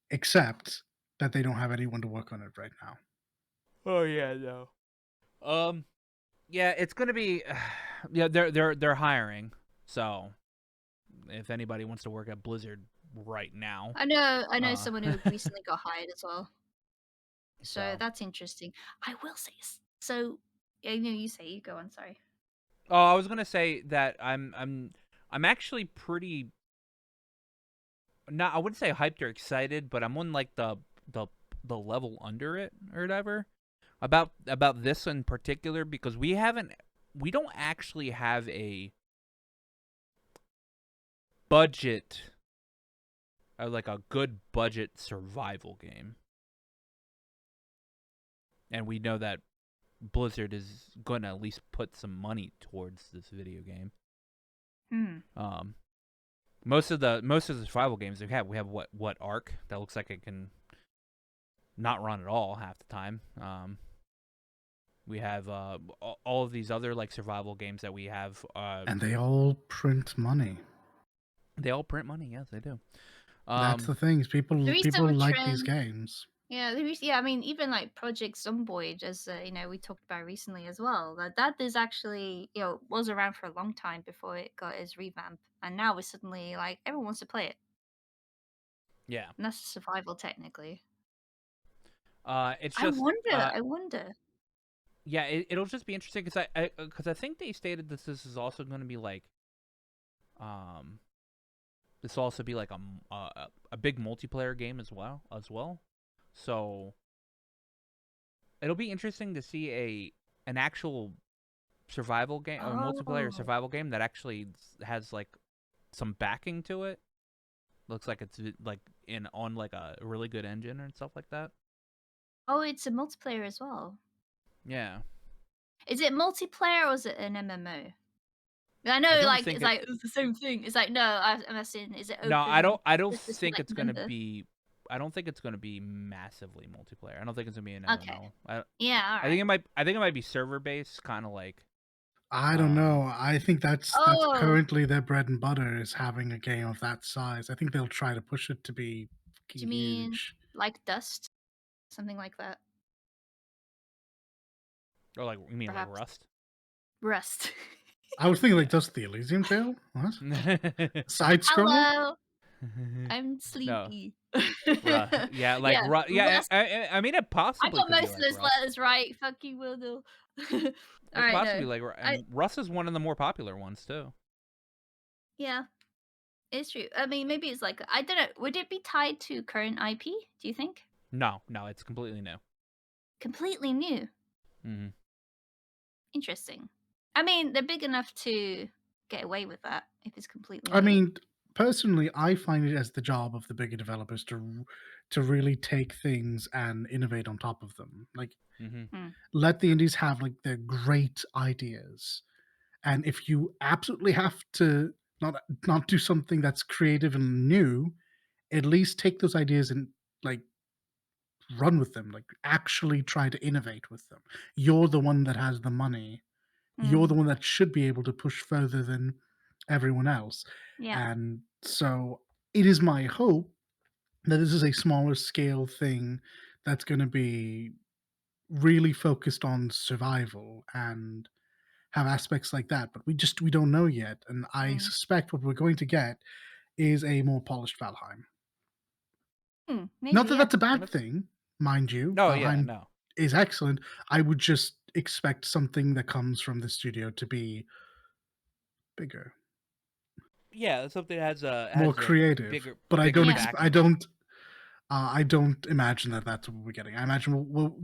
except that they don't have anyone to work on it right now. Oh yeah, no. Yeah, it's gonna be. Yeah, they're hiring. So, if anybody wants to work at Blizzard right now, I know uh, someone who recently got hired as well. So so. that's interesting. I will say so. I know you say you go on. Sorry. Oh, I was gonna say that I'm actually pretty. Not, I wouldn't say hyped or excited, but I'm on like the the level under it or whatever about this in particular because we don't actually have a budget like a good budget survival game. And we know that Blizzard is going to at least put some money towards this video game. Hmm. Most of the survival games we have what Ark that looks like it can not run at all half the time. We have all of these other like survival games that we have. And they all print money. They all print money. Yes, they do. That's the thing. Is people There is people some like these trend. games. Yeah, I mean, even like Project Zomboid, as we talked about recently as well. That is actually was around for a long time before it got its revamp, and now it's suddenly like everyone wants to play it. Yeah. And that's survival technically. It's I just wonder. I wonder. yeah, it'll just be interesting because I think they stated this is also going to be like this will also be like a big multiplayer game as well. So it'll be interesting to see an actual survival game, a multiplayer Oh. survival game that actually has like some backing to it. Looks like it's like on like a really good engine and stuff like that. Oh, it's a multiplayer as well. Yeah. Is it multiplayer or is it an MMO? I know, I don't like think it's it. like it's the same thing. It's like no, I'm asking, is it No, I open? don't. I don't Is this think like it's gonna vendor? be. I don't think it's gonna be massively multiplayer. I don't think it's gonna be an Okay. MMO. Yeah, all I think right. it might. I think it might be server based, kind of like. I don't know. I think that's Oh, currently their bread and butter is having a game of that size. I think they'll try to push it to be do fucking you mean huge. like Dust? Something like that, Or like you mean like perhaps. Rust? Rust. I was thinking like Yeah. Dust the Elysium Tale. What? Side scroller? Hello, I'm No. sleepy. Yeah, like Yeah, yeah. Rust. I mean, it I possibly got could be most of like those Rust. letters right. Fuck you, Wildle. All It could right, possibly no. be like, I and Rust is one of the more popular ones too. Yeah, it's true. I mean, maybe it's like I don't know. Would it be tied to current IP? Do you think? No, it's completely new. Completely new. Hmm. Interesting. I mean, they're big enough to get away with that if it's completely I new. mean, personally, I find it as the job of the bigger developers to really take things and innovate on top of them. Like, Hmm. let the indies have like their great ideas, and if you absolutely have to not do something that's creative and new, at least take those ideas and like run with them. Like, actually try to innovate with them. You're the one that has the money. You're the Mm, one that should be able to push further than everyone else. yeah. And so it is my hope that this is a smaller scale thing that's going to be really focused on survival and have aspects like that. But we don't know yet. And I Mm. suspect what we're going to get is a more polished Valheim. Not Maybe, that yeah. that's a bad thing, mind you. No, yeah, Valheim no, is excellent. I would just expect something that comes from the studio to be bigger, yeah. Something that more has a creative. But I bigger don't. Yeah. backing. I don't imagine that that's what we're getting. I imagine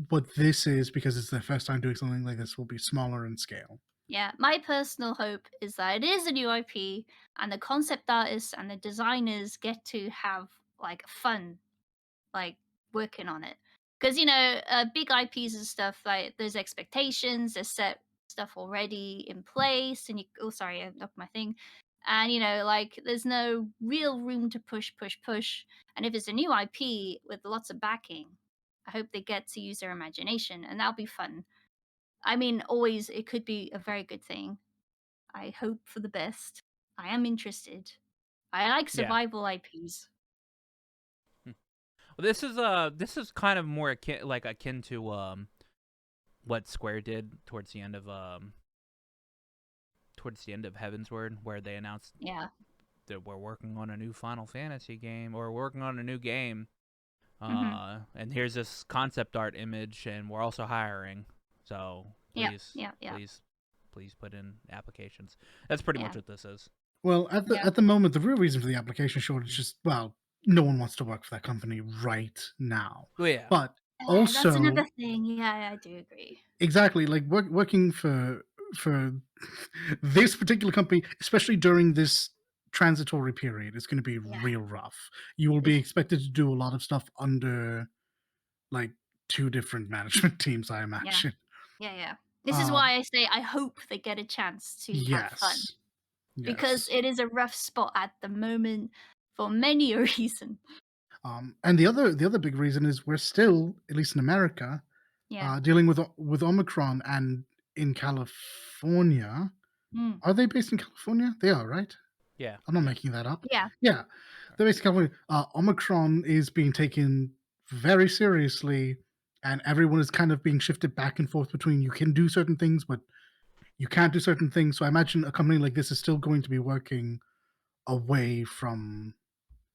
what this is, because it's their first time doing something like this, will be smaller in scale. Yeah. My personal hope is that it is a new IP and the concept artists and the designers get to have like fun, like working on it. Because, big IPs and stuff, like there's expectations, there's set stuff already in place. And oh, sorry, I knocked my thing. And, like there's no real room to push. And if it's a new IP with lots of backing, I hope they get to use their imagination and that'll be fun. I mean, always, it could be a very good thing. I hope for the best. I am interested. I like Yeah. survival IPs. Well, this is kind of more akin to what Square did towards the end of Heavensward, where they announced Yeah. that we're working on a new Final Fantasy game or working on a new game. Mm-hmm. And here's this concept art image, and we're also hiring. So Yeah. please, Yeah. Yeah. please put in applications. That's pretty Yeah. much what this is. Well, Yeah. at the moment, the real reason for the application shortage is just, well, no one wants to work for that company right now. Well, yeah, But That's also, another thing. Yeah, I do agree. exactly, like working for this particular company, especially during this transitory period, is going to be Yeah. real rough. You will be expected to do a lot of stuff under like two different management teams, I Yeah. imagine. Yeah. This is Um, why I say I hope they get a chance to have fun yes, because yes. it is a rough spot at the moment for many a reason. And the other big reason is we're still, at least in America, Yeah. dealing with Omicron, and in California. Mm. Are they based in California? They are, right? yeah, I'm not yeah. making that up. Yeah. Yeah, they're based in California. Omicron is being taken very seriously, and everyone is kind of being shifted back and forth between you can do certain things, but you can't do certain things. So I imagine a company like this is still going to be working away from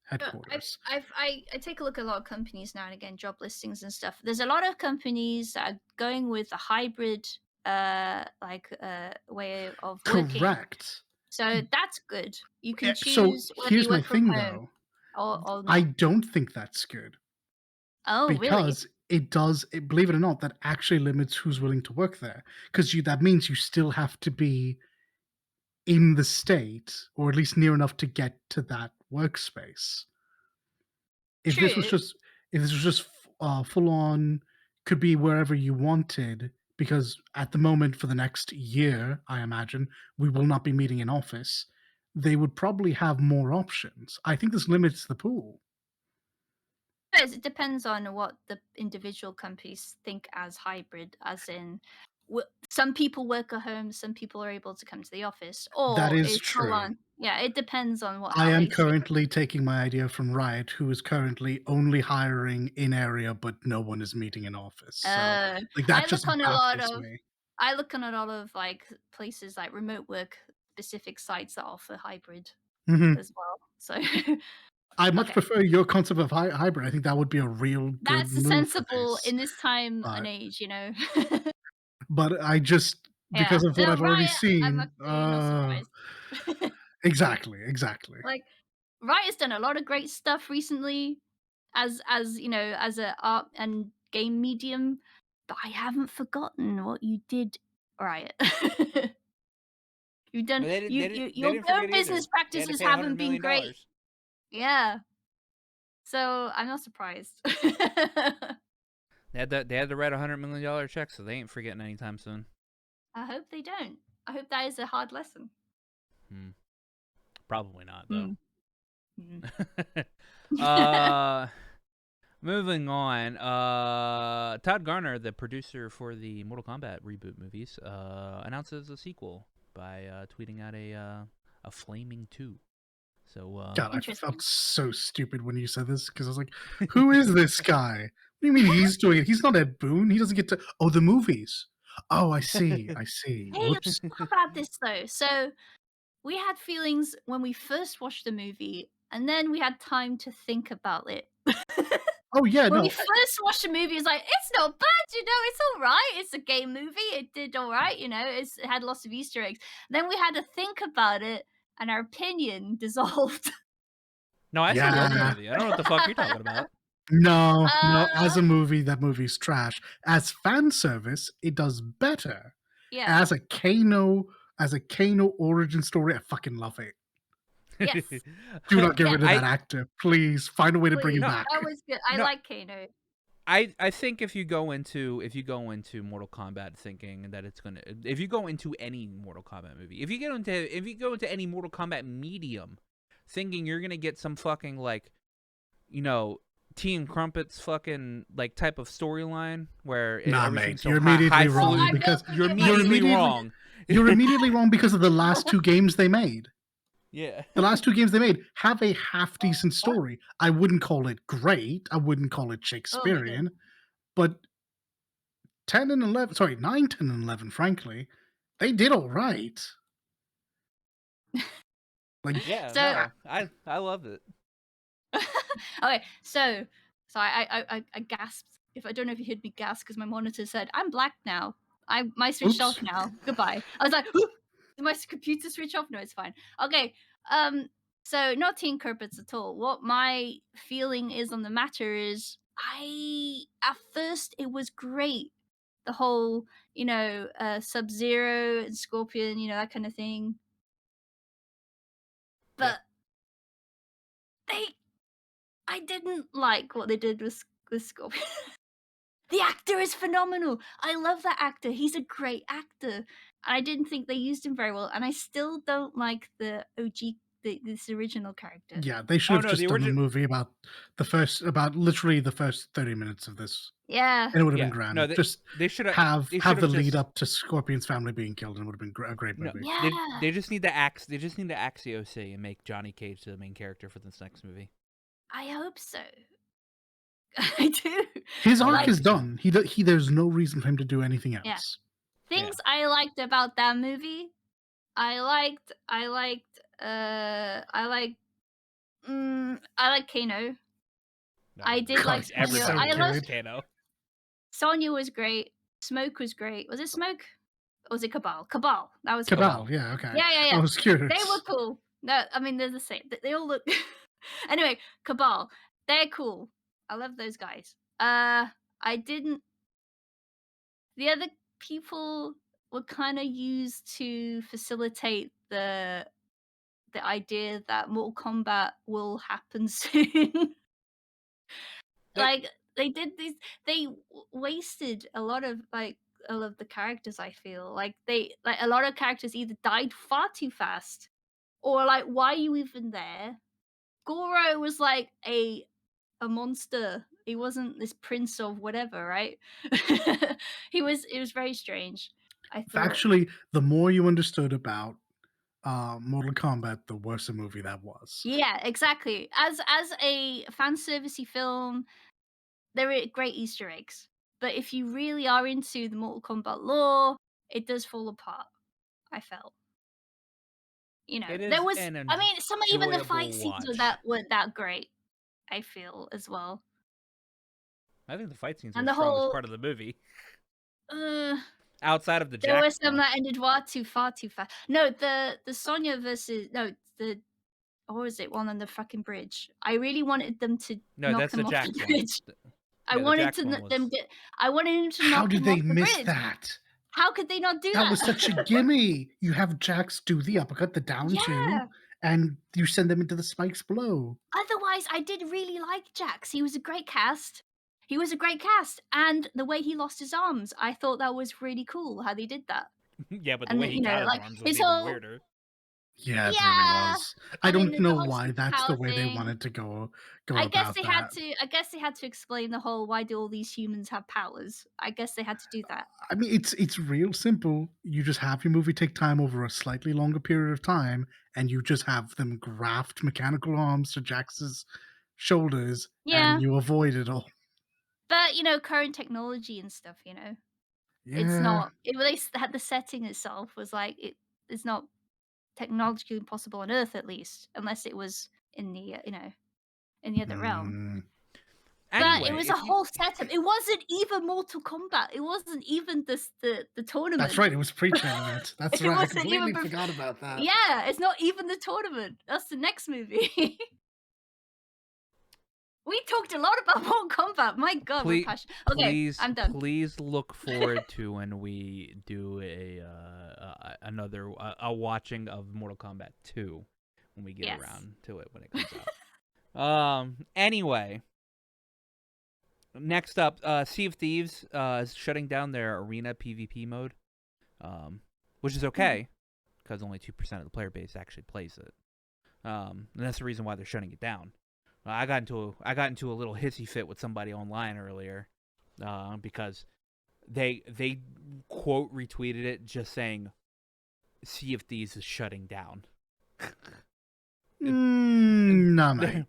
headquarters. I take a look at a lot of companies now and again, job listings and stuff. There's a lot of companies that are going with a hybrid way of working. Correct. So that's good. You can So choose whether here's you my work from thing, home though. or I not. don't think that's good, Oh, really? because believe it or not, that actually limits who's willing to work there. Because that means you still have to be in the state, or at least near enough to get to that workspace. If this was True. just if this was just full on, could be wherever you wanted, because at the moment for the next year, I imagine we will not be meeting in office. They would probably have more options. I think this limits the pool. Yes, it depends on what the individual companies think as hybrid, as in, some people work at home, some people are able to come to the office, That or is it's full true. on. Yeah, it depends on I how am they see it. currently taking my idea from Riot, who is currently only hiring in area, but no one is meeting in office. So, Uh, like, I that look just on a lot baffles of me. I look on a lot of like places like remote work specific sites that offer hybrid Mhm. as well. So I much okay, prefer your concept of hybrid. I think that would be a real good that's move for sensible this. in this time and But age, you know. but I just, Yeah, because of what no, I've already Riot. I'm seen, actually not surprised. exactly, exactly. Like Riot's done a lot of great stuff recently, as you know, as a art and game medium. But I haven't forgotten what you did, Riot. You've done But they didn't. They your didn't forget either. business They had to practices pay $100 haven't been million. great. Yeah, so I'm not surprised. They had to write $100 million check, so they ain't forgetting anytime soon. I hope they don't. I hope that is a hard lesson. Hmm. Probably not though. Mm. Mm. uh, moving on. Todd Garner, the producer for the Mortal Kombat reboot movies, announces a sequel by tweeting out a flaming 2. So God, I Interesting. felt so stupid when you said this because I was like, "Who is this guy? What do you mean he's doing it? He's not Ed Boon. He doesn't get to." Oh, the movies. Oh, I see. I see. Hey, let's Whoops. talk about this though. So we had feelings when we first watched the movie, and then we had time to think about it. Oh yeah, When we no. first watched the movie, it's like, it's not bad, you know, it's all right. It's a game movie. It did all right, you know, it had lots of Easter eggs. Then we had to think about it, and our opinion dissolved. no, I still love the Yeah. movie. I don't know what the fuck you're talking about. No, no. uh, As a movie, that movie's trash. As fan service, it does better. yeah, As a Kano origin story, I fucking love it. yes, Do not get yeah, rid of I that actor, please. Find a way to bring him please. no back. That was good. I no. like Kano. I think if you go into Mortal Kombat thinking that it's gonna, if you go into any Mortal Kombat movie, if you go into any Mortal Kombat medium thinking you're gonna get some fucking like, you know, Team Crumpet's fucking like type of storyline where Nah, everything's mate, so you're immediately Oh, wrong I highfalutin, will because you're forgive you're immediately myself. immediately wrong. you're immediately wrong because of the last two games they made. Yeah. The last two games they made have a half decent What? story. I wouldn't call it great. I wouldn't call it Oh my god. Shakespearean, but 10 and 11, sorry, 9, 10, and 11, frankly, they did all right. Like, Yeah, So no, I loved it. okay, so I gasped. If I don't know if you heard me gasp because my monitor said, "I'm black now. My switched oops. off now. Goodbye." I was like, "Did my computer switch off?" No, it's fine. Okay. So not Teen Carpets at all. What my feeling is on the matter is, I at first it was great. The whole, Sub Zero and Scorpion, that kind of thing. Yep. But they I didn't like what they did with Scorpion. The actor is phenomenal. I love that actor. He's a great actor. And I didn't think they used him very well. And I still don't like the OG, this original character. Yeah, they should Oh have no, just the done a original. movie about literally the first 30 minutes of this, Yeah. and it would have been Yeah, no, grand. Just they should have the have lead just up to Scorpion's family being killed, and it would have been a great no. movie. Yeah. They just need to axe. They just need to axe the OC and make Johnny Cage the main character for this next movie. I hope so. I do. His I arc Like, really is do. done. There's no reason for him to do anything yeah. else. Yeah. Things I liked about that movie. I like Kano. I I mean, did like God, he's Sonya. so everybody I love loves good. Kano. Sonya was great. Smoke was great. Was it Smoke? Or was it Cabal? Cabal. That was Cabal. Cabal, yeah, okay. Yeah, yeah, I yeah. was They were curious. cool. No, I mean they're the same. They all look. Anyway, Cabal. They're cool. I love those guys. I didn't. The other people were kind of used to facilitate the idea that Mortal Kombat will happen soon. Like they did these, wasted a lot of all of the characters. I feel like a lot of characters either died far too fast, or like, why are you even there? Goro was like a monster. He wasn't this prince of whatever, right? He was. It was very strange. I thought. Actually, the more you understood about Mortal Kombat, the worse a movie that was. Yeah, exactly. As a fan servicey film, there are great Easter eggs. But if you really are into the Mortal Kombat lore, it does fall apart. I felt. It There is was. an I mean, some even the fight enjoyable scenes watch. weren't that great. I feel as well, I think the fight scenes are and the the strongest whole. part of the movie, Uh, outside of the there were Jack some stuff. that ended far too fast. No, the Sonya versus no the what was it, one on the fucking bridge. I really wanted them to No, knock that's the them off the Jax one. bridge. I Yeah, the wanted Jax one them was. get. I wanted him to How knock did him off they the miss bridge. that? How could they not do That that? was such a gimme. You have Jax do the uppercut, the down two, Yeah. and you send them into the spikes below. Otherwise, I did really like Jax. He was a great cast. He was a great cast, and the way he lost his arms, I thought that was really cool how they did that. Yeah, but the And way he got his like arms was his even whole. weirder. Yeah, it really Yeah, was. I and then don't the know whole why that's the superpower way they thing. wanted to go I guess about they had that. to. I guess they had to explain the whole why do all these humans have powers. I guess they had to do that. I mean, it's real simple. You just have your movie take time over a slightly longer period of time, and you just have them graft mechanical arms to Jax's shoulders, Yeah, and you avoid it all. but current technology and stuff. It's Yeah. not. Had the setting itself was like it's not technologically possible on Earth, at least, unless it was in the in the other realm. Hmm. But it Anyway, was a if you whole setup. It wasn't even Mortal Kombat. It wasn't even the That's tournament. right. It was pre-tournament. That's It right. I wasn't completely even. forgot about that. Yeah, it's not even the tournament. That's the next movie. We talked a lot about Mortal Kombat. My God, we're please, passionate. Okay, I'm done. please look forward to when we do another watching of Mortal Kombat 2 when we get Yes. around to it when it comes out. Anyway, next up, Sea of Thieves is shutting down their arena PvP mode, which is okay because only 2% of the player base actually plays it. And that's the reason why they're shutting it down. I got into a little hissy fit with somebody online earlier because they quote retweeted it just saying Sea of Thieves is shutting down. No, mate.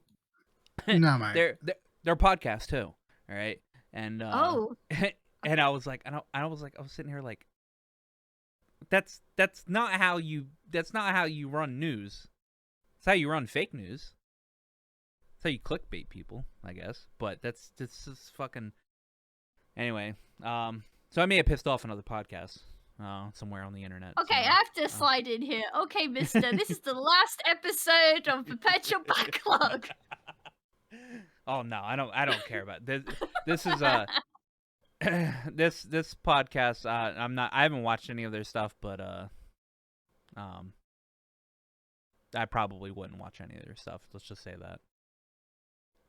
No, mate. They're podcast too, all right? And Oh, and I was sitting here like that's not how you run news. That's how you run fake news. That's how you clickbait people, I guess. But that's just fucking. Anyway, so I may have pissed off another podcast somewhere on the internet. okay. I have to slide in here. Okay, Mister, this is the last episode of Perpetual Backlog. Oh no, I don't care about this. This is this podcast. I haven't watched any of their stuff, but I probably wouldn't watch any of their stuff. Let's just say that.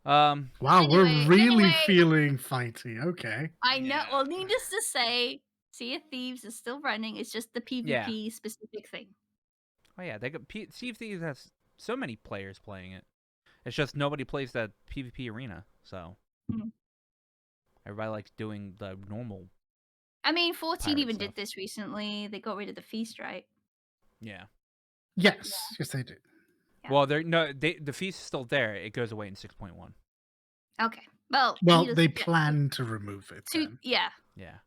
Wow, we're Anyway, really feeling fighty. Okay. I know. Yeah. Well, needless to say, Sea of Thieves is still running. It's just the PvP specific thing. Oh yeah, they got Sea of Thieves has so many players playing it. It's just nobody plays that PvP arena, so Mhm. everybody likes doing the normal. I mean, 14 Pirate even stuff. did this recently. They got rid of the feast, right? Yeah. Yes, yes, they do. Yeah. Well, the feast is still there. It goes away in 6.1. Okay. Well, Well, needless they to- plan to remove it. Then. yeah, Yeah.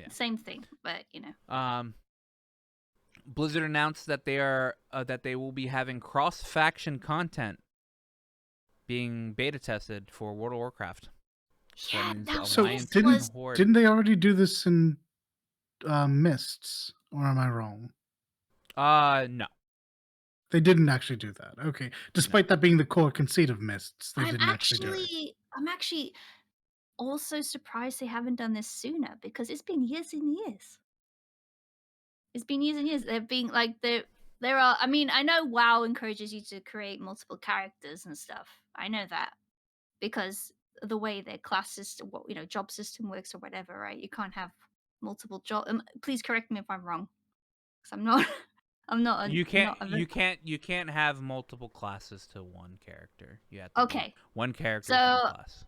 same thing, but Blizzard announced that they will be having cross-faction content being beta tested for World of Warcraft. yeah, means that So Alliance was and Horde. didn't they already do this in Mists, or am I wrong? No. They didn't actually do that. Okay, despite that being the core conceit of Mists, they didn't actually do it. I'm actually also surprised they haven't done this sooner because it's been years and years. It's been years and years. They've been like there are. I mean, I know WoW encourages you to create multiple characters and stuff. I know that because the way their class system, what job system works or whatever, right? You can't have multiple job. Please correct me if I'm wrong, because I'm not. I'm not a You can't not a. you can't you can't have multiple classes to one character. You have to be Okay, one character with one so class.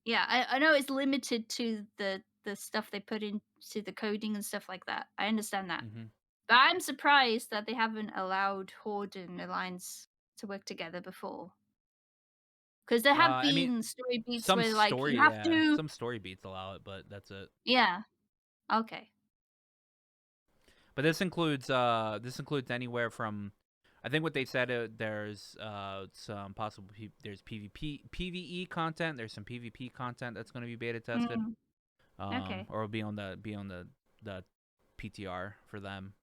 yeah, I know it's limited to the stuff they put into the coding and stuff like that. I understand that. Mm-hmm. But I'm surprised that they haven't allowed Horde and Alliance to work together before. Because there have I mean, been story beats where like you have to. some story beats allow it, but that's it. Yeah. Okay. But this includes anywhere from, I think what they said, there's some possible there's PvE content, there's some PvP content that's going to be beta tested, Mm, okay. or be on the PTR for them,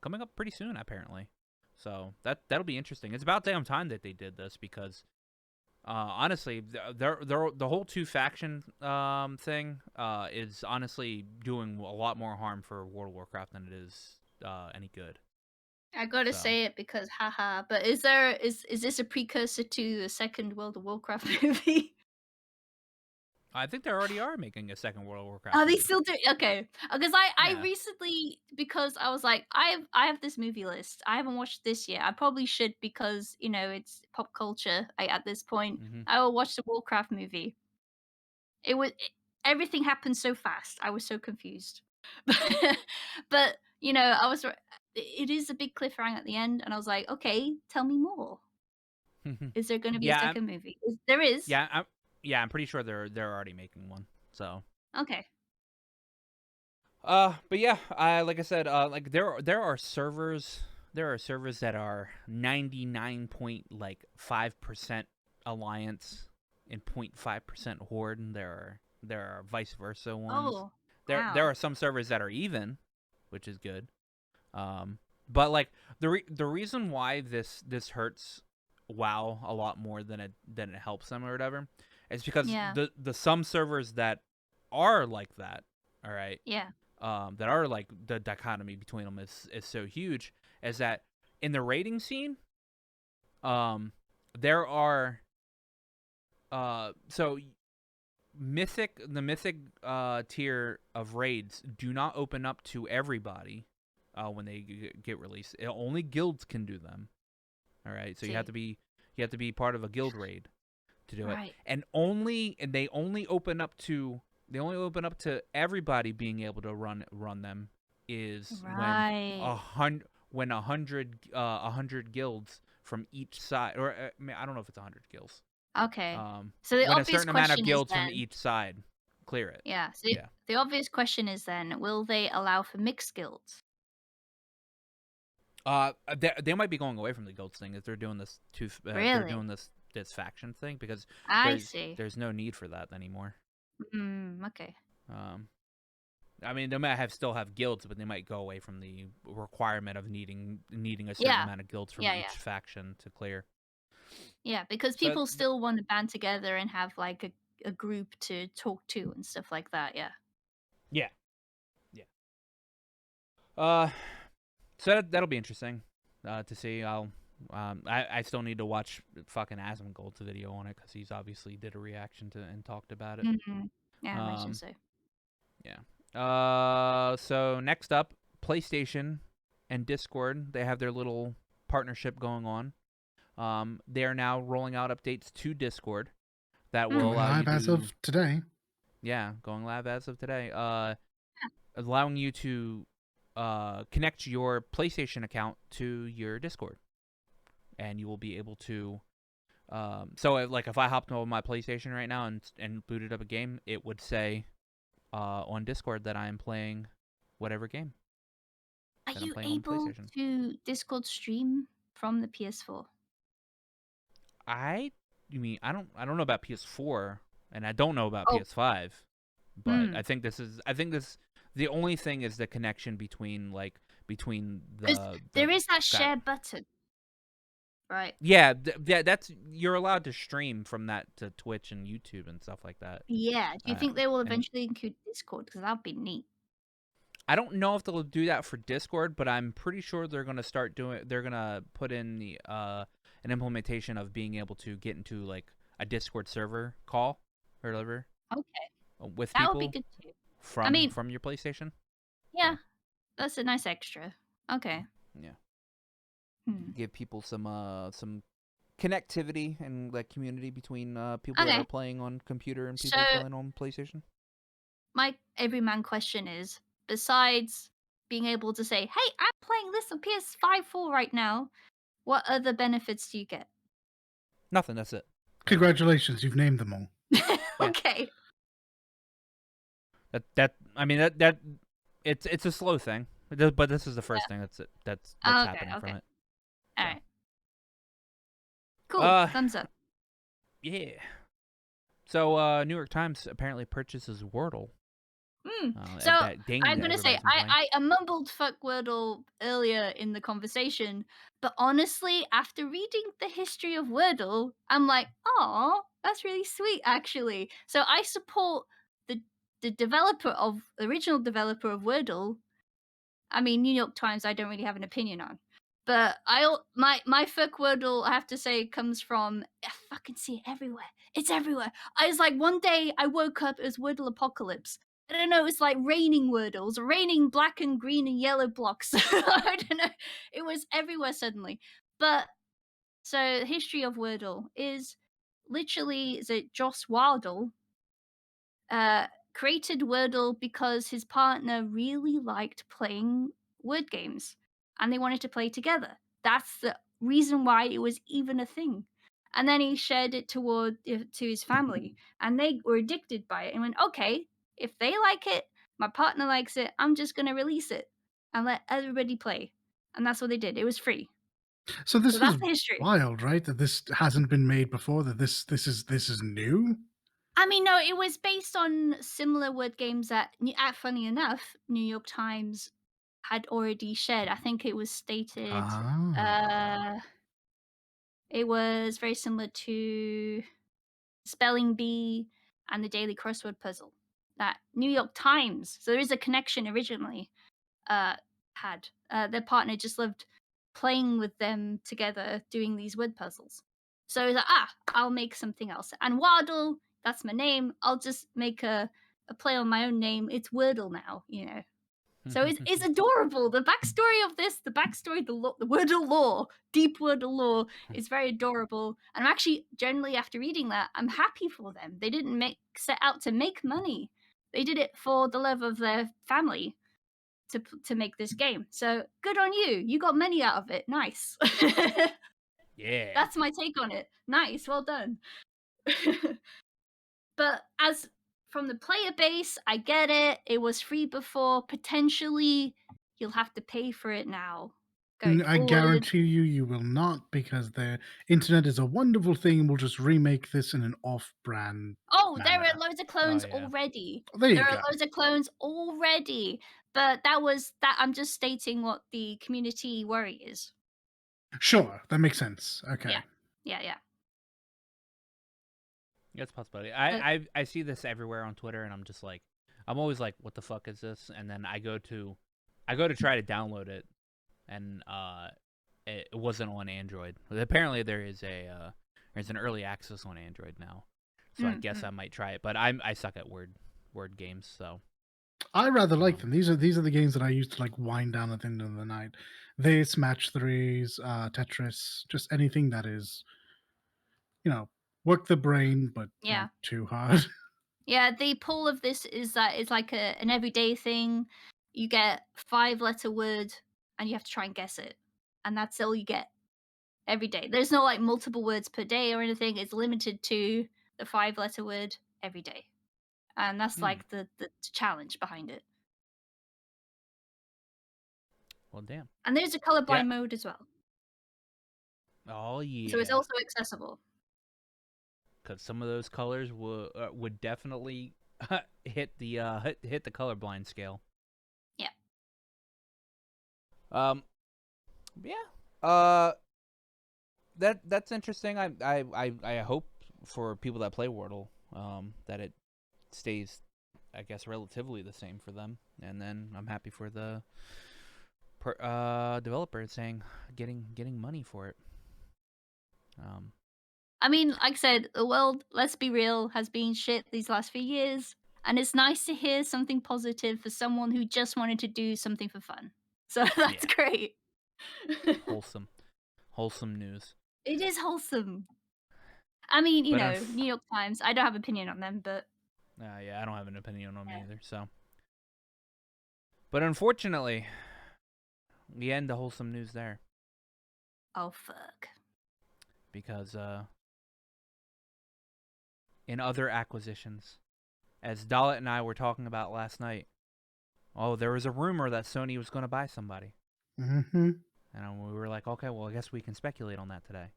coming up pretty soon apparently. So that'll be interesting. It's about damn time that they did this, because honestly, the whole two faction thing is honestly doing a lot more harm for World of Warcraft than it is any good. I gotta So say it because haha. But is this a precursor to the second World of Warcraft movie? I think they already are making a second World of Warcraft Are they movie. still doing okay? Because I Yeah. recently, because I was like I have this movie list. I haven't watched this yet. I probably should, because it's pop culture. At this point, Mm-hmm. I will watch the Warcraft movie. Everything happened so fast. I was so confused. But I was. It is a big cliffhanger at the end, and I was like, okay, tell me more. Is there going to be a yeah, second movie? There is. I'm pretty sure they're already making one. So Okay. but yeah, like I said, like there are servers that are 99.5% alliance and 0.5% horde, and there are vice versa ones. Oh, There wow. are some servers that are even, which is good. But like the reason why this hurts WoW a lot more than it helps them or whatever is because Yeah. the some servers that are like that, all right, Yeah. that are like the dichotomy between them is so huge, is that in the raiding scene, there are so the mythic tier of raids do not open up to everybody when they get released. Only guilds can do them. All right, so you have to be part of a guild raid to do it, Right. and they only open up to everybody being able to run them is Right. when a hundred guilds from each side, or I mean, I don't know if it's 100 guilds. Okay. So the When a obvious certain amount of question is guilds from then, each side clear it. yeah. So Yeah. the obvious question is then, will they allow for mixed guilds? They might be going away from the guilds thing if they're doing this if they're Really? doing this faction thing, because I see. there's no need for that anymore. Okay. I mean, they might still have guilds, but they might go away from the requirement of needing a certain Yeah. amount of guilds from Yeah, each yeah. faction to clear. Yeah, because So people still want to band together and have like a group to talk to and stuff like that. Yeah. yeah, yeah. Uh, so that'll be interesting to see. I still need to watch fucking Asmongold's video on it, because he's obviously did a reaction to and talked about it. Yeah, I imagine so. Yeah. So next up, PlayStation and Discord, they have their little partnership going on. They are now rolling out updates to Discord that will Going allow you live as to, of today. yeah, going live as of today. Allowing you to connect your PlayStation account to your Discord, and you will be able to. So like if I hopped on my PlayStation right now and booted up a game, it would say on Discord that I am playing whatever game. Are that I'm you playing on able PlayStation. to Discord stream from the PS4? You mean I don't know about PS4, and I don't know about Oh, PS5, but hmm. the only thing is the connection between Because the there is that guy. share button, right? Yeah, that's you're allowed to stream from that to Twitch and YouTube and stuff like that. Yeah. Do you think they will And eventually include Discord? Because that'd be neat. I don't know if they'll do that for Discord, but I'm pretty sure they're gonna they're gonna put in the an implementation of being able to get into like a Discord server call or whatever Okay, with that would be people good too. I from mean, your PlayStation. yeah, that's a nice extra. Okay. Yeah, Hmm. give people some connectivity and like community between people that are Okay. playing on computer and So people playing on PlayStation. my everyman question is, besides being able to say, "Hey, I'm playing this on PS5 4 right now," what other benefits do you get? Nothing. That's it. Congratulations, you've named them all. Yeah. Okay. That I mean that it's a slow thing, but this is the first thing that's Okay. happening from Okay. it. All So, right. Cool. uh, Thumbs up. yeah. So, New York Times apparently purchases Wordle. So That game I'm that gonna say everybody's been playing. I mumbled fuck Wordle earlier in the conversation, but honestly, after reading the history of Wordle, I'm like, oh, that's really sweet, actually. So I support the the original developer of Wordle. I mean, New York Times, I don't really have an opinion on. But my fuck wordle, I have to say, comes from I fucking see it everywhere. It's everywhere. I was like one day I woke up, it was Wordle apocalypse. I don't know, it's like raining wordles, raining black and green and yellow blocks. I don't know. It was everywhere suddenly. But so the history of Wordle is literally is it Joss Wardle uh, created Wordle because his partner really liked playing word games and they wanted to play together. That's the reason why it was even a thing. And then he shared it to his family and they were addicted by it and went, okay, if they like it, my partner likes it, I'm just going to release it and let everybody play. And that's what they did. It was free. So So this is that's the history. wild, right? That this hasn't been made before. That this is new. I mean, no, it was based on similar word games that, funny enough, New York Times had already shared. I think it was stated, Ah, uh, it was very similar to Spelling Bee and the Daily Crossword Puzzle. That New York Times, so there is a connection originally, uh, had. Their partner just loved playing with them together doing these word puzzles. So he's like, I'll make something else. And Waddle, that's my name. I'll just make a play on my own name. It's Wordle now, you know. So it's adorable. The backstory of this, the backstory, the Wordle lore, deep Wordle lore is very adorable. And I'm actually generally after reading that, I'm happy for them. They didn't set out to make money. They did it for the love of their family to make this game. So good on you. You got money out of it. Nice. Yeah. That's my take on it. Nice. Well done. But as from the player base, I get it. It was free before. Potentially, you'll have to pay for it now going I forward. guarantee you, you will not, because the internet is a wonderful thing, and we'll just remake this in an off-brand Oh, there are manner. loads of Oh clones yeah. already. There you There are go. loads of clones already. But that was that. I'm just stating what the community worry is. Sure, that makes sense. Okay. Yeah. Yeah. Yeah. That's a possibility. Uh, I see this everywhere on Twitter, and I'm just like, I'm always like, what the fuck is this? And then I go to try to download it, and it wasn't on Android. But apparently there's an early access on Android now, so I guess I might try it. But I suck at word games, so I rather like them. These are the games that I used to like wind down at the end of the night. This, Match Threes, Tetris, just anything that is, work the brain, but yeah. not too hard. Yeah, the pull of this is that it's like an everyday thing. You get 5-letter word and you have to try and guess it. And that's all you get every day. There's no like multiple words per day or anything. It's limited to the 5-letter word every day. And that's like the challenge behind it. well, damn. And there's a Yeah. colorblind mode as well. Oh So it's yeah. also accessible. Because some of those colors would definitely hit the hit the colorblind scale. Yeah. Yeah. That's interesting. I hope for people that play Wordle, that it stays, I guess, relatively the same for them, and then I'm happy for the developer saying getting money for it. I mean, like I said, the world, let's be real, has been shit these last few years, and it's nice to hear something positive for someone who just wanted to do something for fun. So that's Yeah, great. wholesome, wholesome news. It is wholesome. I mean, But New York Times, I don't have opinion on them, but yeah, I don't have an opinion on them yeah. either. So, but unfortunately, we end the wholesome news there Oh, fuck. because in other acquisitions, as Dalit and I were talking about last night, oh, there was a rumor that Sony was going to buy somebody. Mm-hmm. And we were like, okay, well, I guess we can speculate on that today.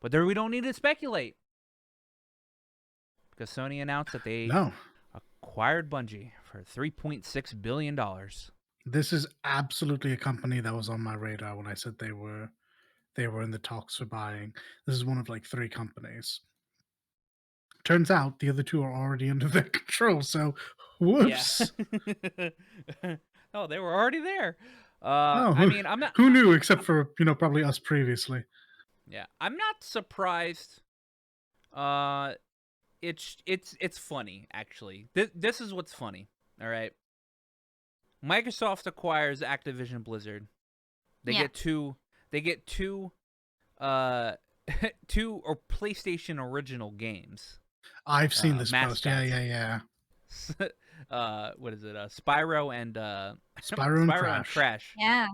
But there we don't need to speculate. Because Sony announced that they No, acquired Bungie for $3.6 billion. this is absolutely a company that was on my radar when I said they were in the talks for buying. This is one of like 3 companies. Turns out the other 2 are already under their control, so Yeah. whoops. Oh, they were already there. Oh, I mean, I'm not. who knew except for, probably us previously. Yeah, I'm not surprised. Uh, it's funny actually. This is what's funny. All right. Microsoft acquires Activision Blizzard. They Yeah. get two. They get two. Two or PlayStation original games. I've seen this post. Yeah, Mascots. yeah, yeah. What is it? Spyro and Spyro and Spyro and Crash. Crash. Yeah.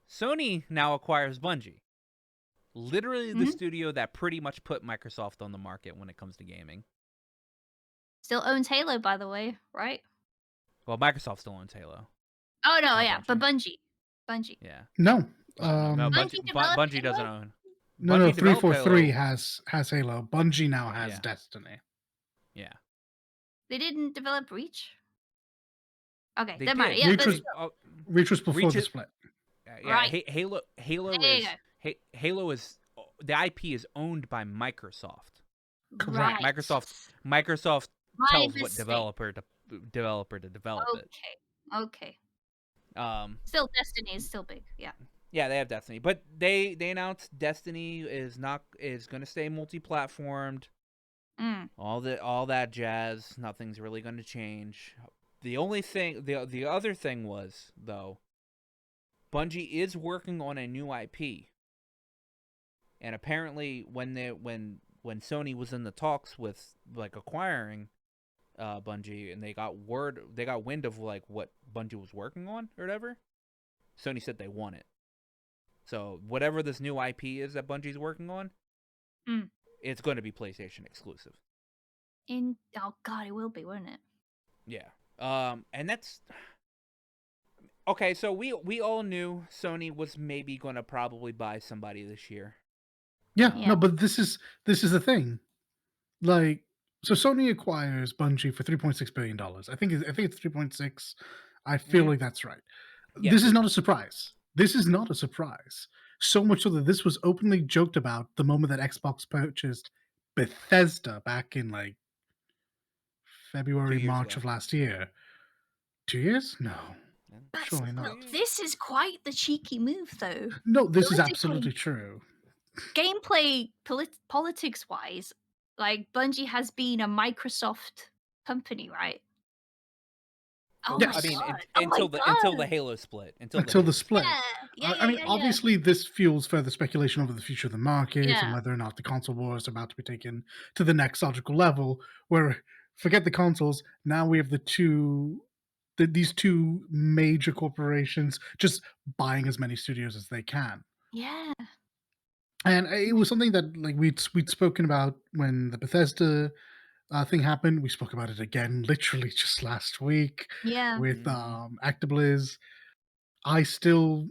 Sony now acquires Bungie. Literally the Mhm. studio that pretty much put Microsoft on the market when it comes to gaming. Still owns Halo, by the way, right? Well, Microsoft still owns Halo. Oh, no, Not yeah, but Bungie. Yeah. No. No, Bungie developed Bungie doesn't Halo? own. No, Bungie developed 343 Halo. has Halo. Bungie now has Yeah. Destiny. Yeah. They didn't develop Reach? Okay, They never mind. did. Yeah, Reach but was, Reach was before Reach the it. split. Yeah. Right. Halo There you is Halo is the IP is owned by Microsoft. Correct. Right. Microsoft My tells what mistake. developer to develop it. Okay. Um. Still, Destiny is still big. Yeah. Yeah, they have Destiny, but they announced Destiny is going to stay multi-platformed. Mm. All that jazz. Nothing's really going to change. The only thing, the other thing was though, Bungie is working on a new IP, and apparently when Sony was in the talks with like acquiring Bungie, and they got wind of like what Bungie was working on or whatever, Sony said they want it. So whatever this new IP is that Bungie's working on, it's going to be PlayStation exclusive. Oh god, it will be, won't it? Yeah. And that's okay. So we all knew Sony was maybe going to probably buy somebody this year. Yeah, Yeah. no, but this is the thing. Like, so Sony acquires Bungie for $3.6 billion. I think it's 3.6. I feel like that's right. Yeah, This is not a 3.6. surprise. This is not a surprise. So much so that this was openly joked about the moment that Xbox purchased Bethesda back in like 2 February, years March ago. of last year. 2 years? No, surely But not. this is quite the cheeky move, though. No, this is Politically. absolutely true. Gameplay, politics-wise, like, Bungie has been a Microsoft company, right? Oh Yes. my I mean, god. until the God. Halo split. Until the split. Yeah. I mean, obviously, this fuels further speculation over the future of the market and Yeah. whether or not the console war is about to be taken to the next logical level. Where, forget the consoles, now we have these 2 major corporations just buying as many studios as they can. Yeah. And it was something that like we'd spoken about when the Bethesda thing happened. We spoke about it again literally just last week Yeah. with Mhm. Actibliz. I still,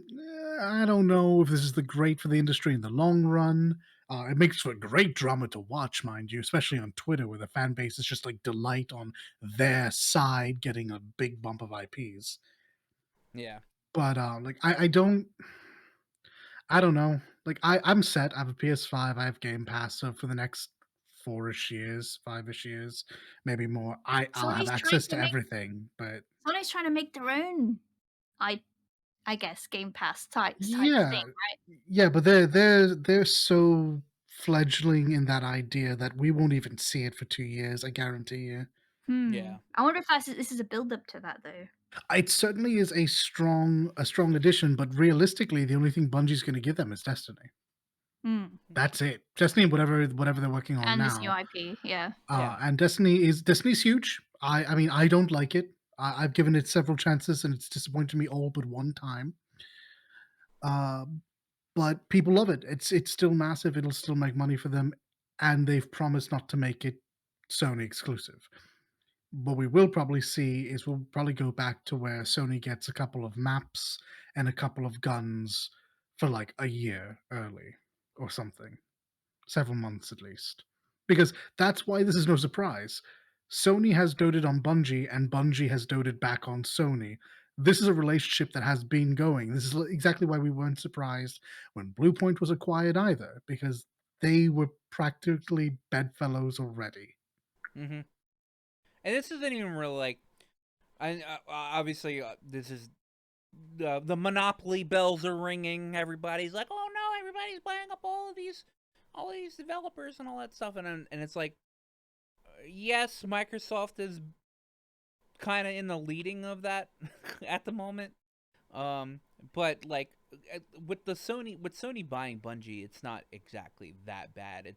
I don't know if this is the great for the industry in the long run. It makes for great drama to watch, mind you, especially on Twitter, where the fan base is just like delight on their side getting a big bump of IPs. Yeah. But like, I don't know. Like, I'm set. I have a PS5. I have Game Pass. So for the next 4-ish years, 5-ish years, maybe more, I'll have Sony's trying access to to make everything. But their own, I guess, Game Pass type yeah, thing, right? yeah, but they're so fledgling in that idea that we won't even see it for 2 years. I guarantee you. Yeah. I wonder if this is a build up to that though. It certainly is a strong addition, but realistically, the only thing Bungie's going to give them is Destiny. Hmm. That's it. Destiny, whatever they're working on And this new now. IP, yeah. Yeah. And Destiny's huge. I mean, I don't like it. I've given it several chances, and it's disappointed me all but one time. Uh, but people love it. It's still massive. It'll still make money for them, and they've promised not to make it Sony exclusive. What we will probably see is we'll probably go back to where Sony gets a couple of maps and a couple of guns for like a year early or something, several months at least. Because that's why this is no surprise. Sony has doted on Bungie, and Bungie has doted back on Sony. This is a relationship that has been going. This is exactly why we weren't surprised when Bluepoint was acquired either, because they were practically bedfellows already. Mm-hmm. And this isn't even really like, obviously this is the monopoly bells are ringing. Everybody's like, oh no, everybody's buying up all these developers and all that stuff, and it's like, yes, Microsoft is kind of in the leading of that at the moment. But like with Sony buying Bungie, it's not exactly that bad.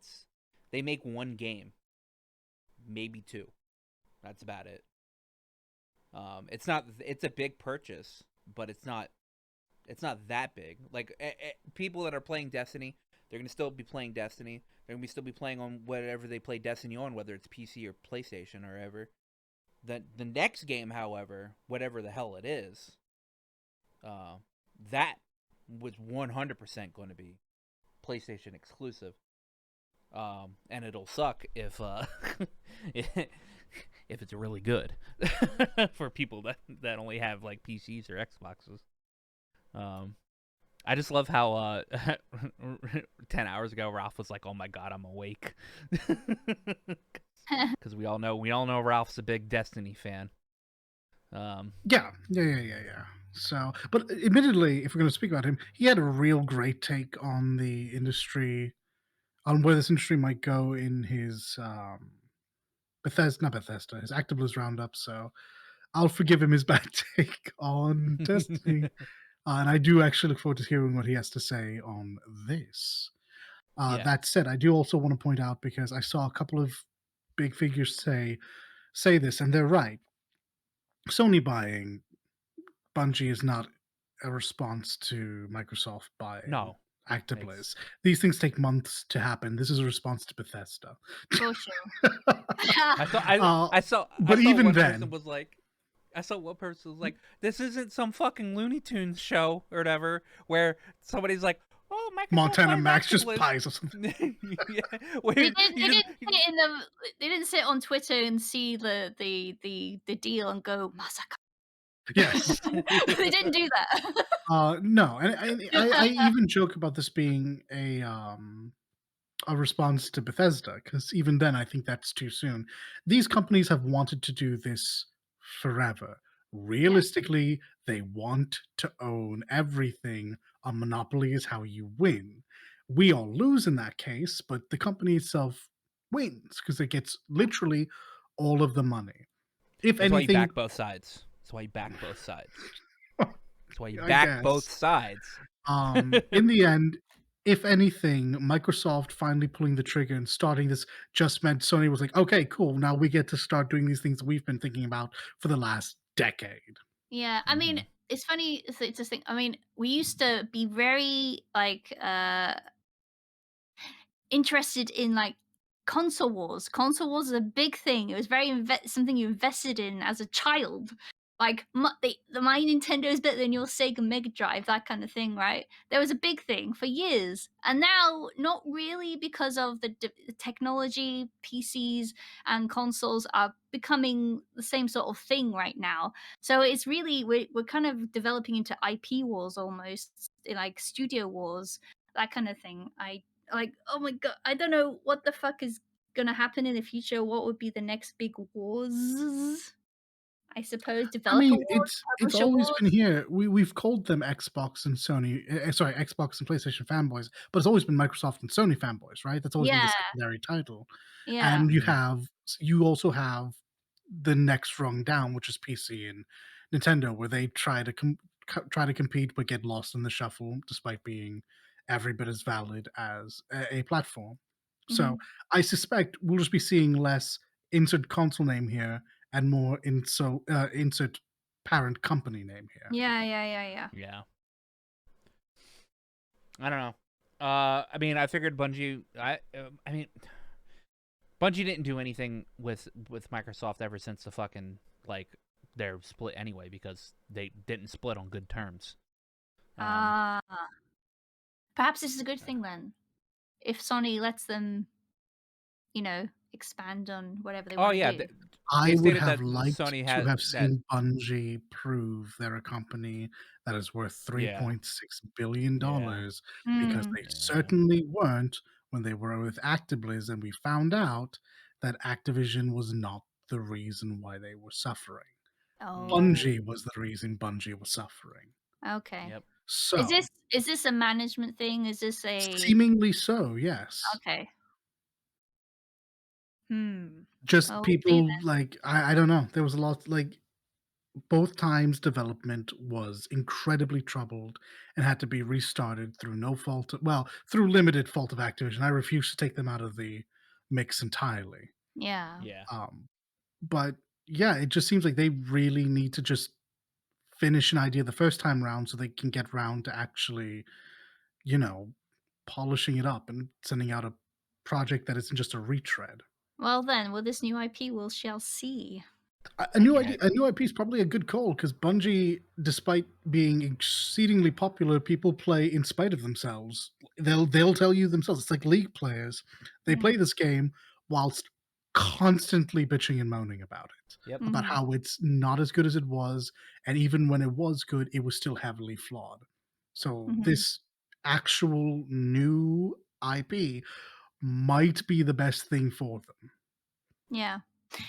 They make one game, maybe two. That's about it. It's a big purchase, but it's not that big. Like people that are playing Destiny, they're gonna still be playing Destiny. They're gonna still be playing on whatever they play Destiny on, whether it's PC or PlayStation or whatever. The next game, however, whatever the hell it is, that was 100% going to be PlayStation exclusive. And it'll suck if if it's really good for people that only have like PCs or Xboxes. I just love how 10 hours ago Ralph was like, "Oh my god, I'm awake," because we all know Ralph's a big Destiny fan. Yeah. So, but admittedly, if we're going to speak about him, he had a real great take on the industry, on where this industry might go in his his Activists Roundup. So I'll forgive him his bad take on Destiny. And I do actually look forward to hearing what he has to say on this. Yeah. That said, I do also want to point out, because I saw a couple of big figures say this, and they're right. Sony buying Bungie is not a response to Microsoft buying No. Activists. These things take months to happen. This is a response to Bethesda. For sure. I saw but even one then, person was like, this isn't some fucking Looney Tunes show or whatever, where somebody's like, oh, Microsoft Montana buys Max just Activists. buys or something. Yeah, where They didn't sit on Twitter and see the deal and go Masaka. Yes. They didn't do that. No, and I even joke about this being a response to Bethesda, because even then I think that's too soon. These companies have wanted to do this forever. Realistically, they want to own everything. A monopoly is how you win. We all lose in that case, but the company itself wins because it gets literally all of the money. If That's why you anything, back both sides. That's why you back both sides. That's why you I back both guess. sides. In the end, if anything, Microsoft finally pulling the trigger and starting this just meant Sony was like, okay, cool. Now we get to start doing these things we've been thinking about for the last decade. Yeah, I mean, Mhm. it's funny to think. I mean, we used to be very like interested in like console wars. Console wars is a big thing. It was very something you invested in as a child. Like my Nintendo is better than your Sega Mega Drive, that kind of thing, right? There was a big thing for years, and now not really, because of the technology. PCs and consoles are becoming the same sort of thing right now. So it's really we're kind of developing into IP wars almost, like studio wars, that kind of thing. I like, oh my god, I don't know what the fuck is gonna happen in the future. What would be the next big wars? I suppose I developer mean, wars, it's publisher always wars. been here. We've called them Xbox and Sony, sorry, Xbox and PlayStation fanboys, but it's always been Microsoft and Sony fanboys, right? That's always been the Yeah, secondary title. yeah. And Mhm. you also have the next rung down, which is PC and Nintendo, where they try to compete but get lost in the shuffle, despite being every bit as valid as a platform. So Mhm. I suspect we'll just be seeing less insert console name here and more insert parent company name here. Yeah, yeah, yeah, yeah. Yeah. I don't know. I mean, I figured Bungie. I mean, Bungie didn't do anything with Microsoft ever since the fucking like their split anyway, because they didn't split on good terms. Um. Ah, perhaps this is a good thing then. If Sony lets them, expand on whatever they Oh want to yeah, do. I they would stated have that liked Sony to had have that. seen Bungie prove they're a company that is worth Yeah. Yeah. $3.6 billion, because Mm. they Yeah. certainly weren't when they were with Activision, and we found out that Activision was not the reason why they were suffering. Mm-hmm. Oh, Bungie was the reason Bungie was suffering. okay. Yep. Is So, this a management thing? Is this a seemingly so, yes. okay? Hmm. Just Well, we'll see people like I don't know. There was a lot like both times development was incredibly troubled and had to be restarted through no fault, well, through limited fault of Activision. I refuse to take them out of the mix entirely. then. Yeah. Yeah. Um, but yeah, it just seems like they really need to just finish an idea the first time round so they can get round to actually, you know, polishing it up and sending out a project that isn't just a retread. Well then, with this new IP, we shall see. A I new guess. idea, a new IP is probably a good call because Bungie, despite being exceedingly popular, people play in spite of themselves. They'll tell you themselves. It's like League players. They Mm. play this game whilst constantly bitching and moaning about it, Yep. about Mhm. how it's not as good as it was, and even when it was good, it was still heavily flawed. So Mhm. this actual new IP might be the best thing for them. Yeah.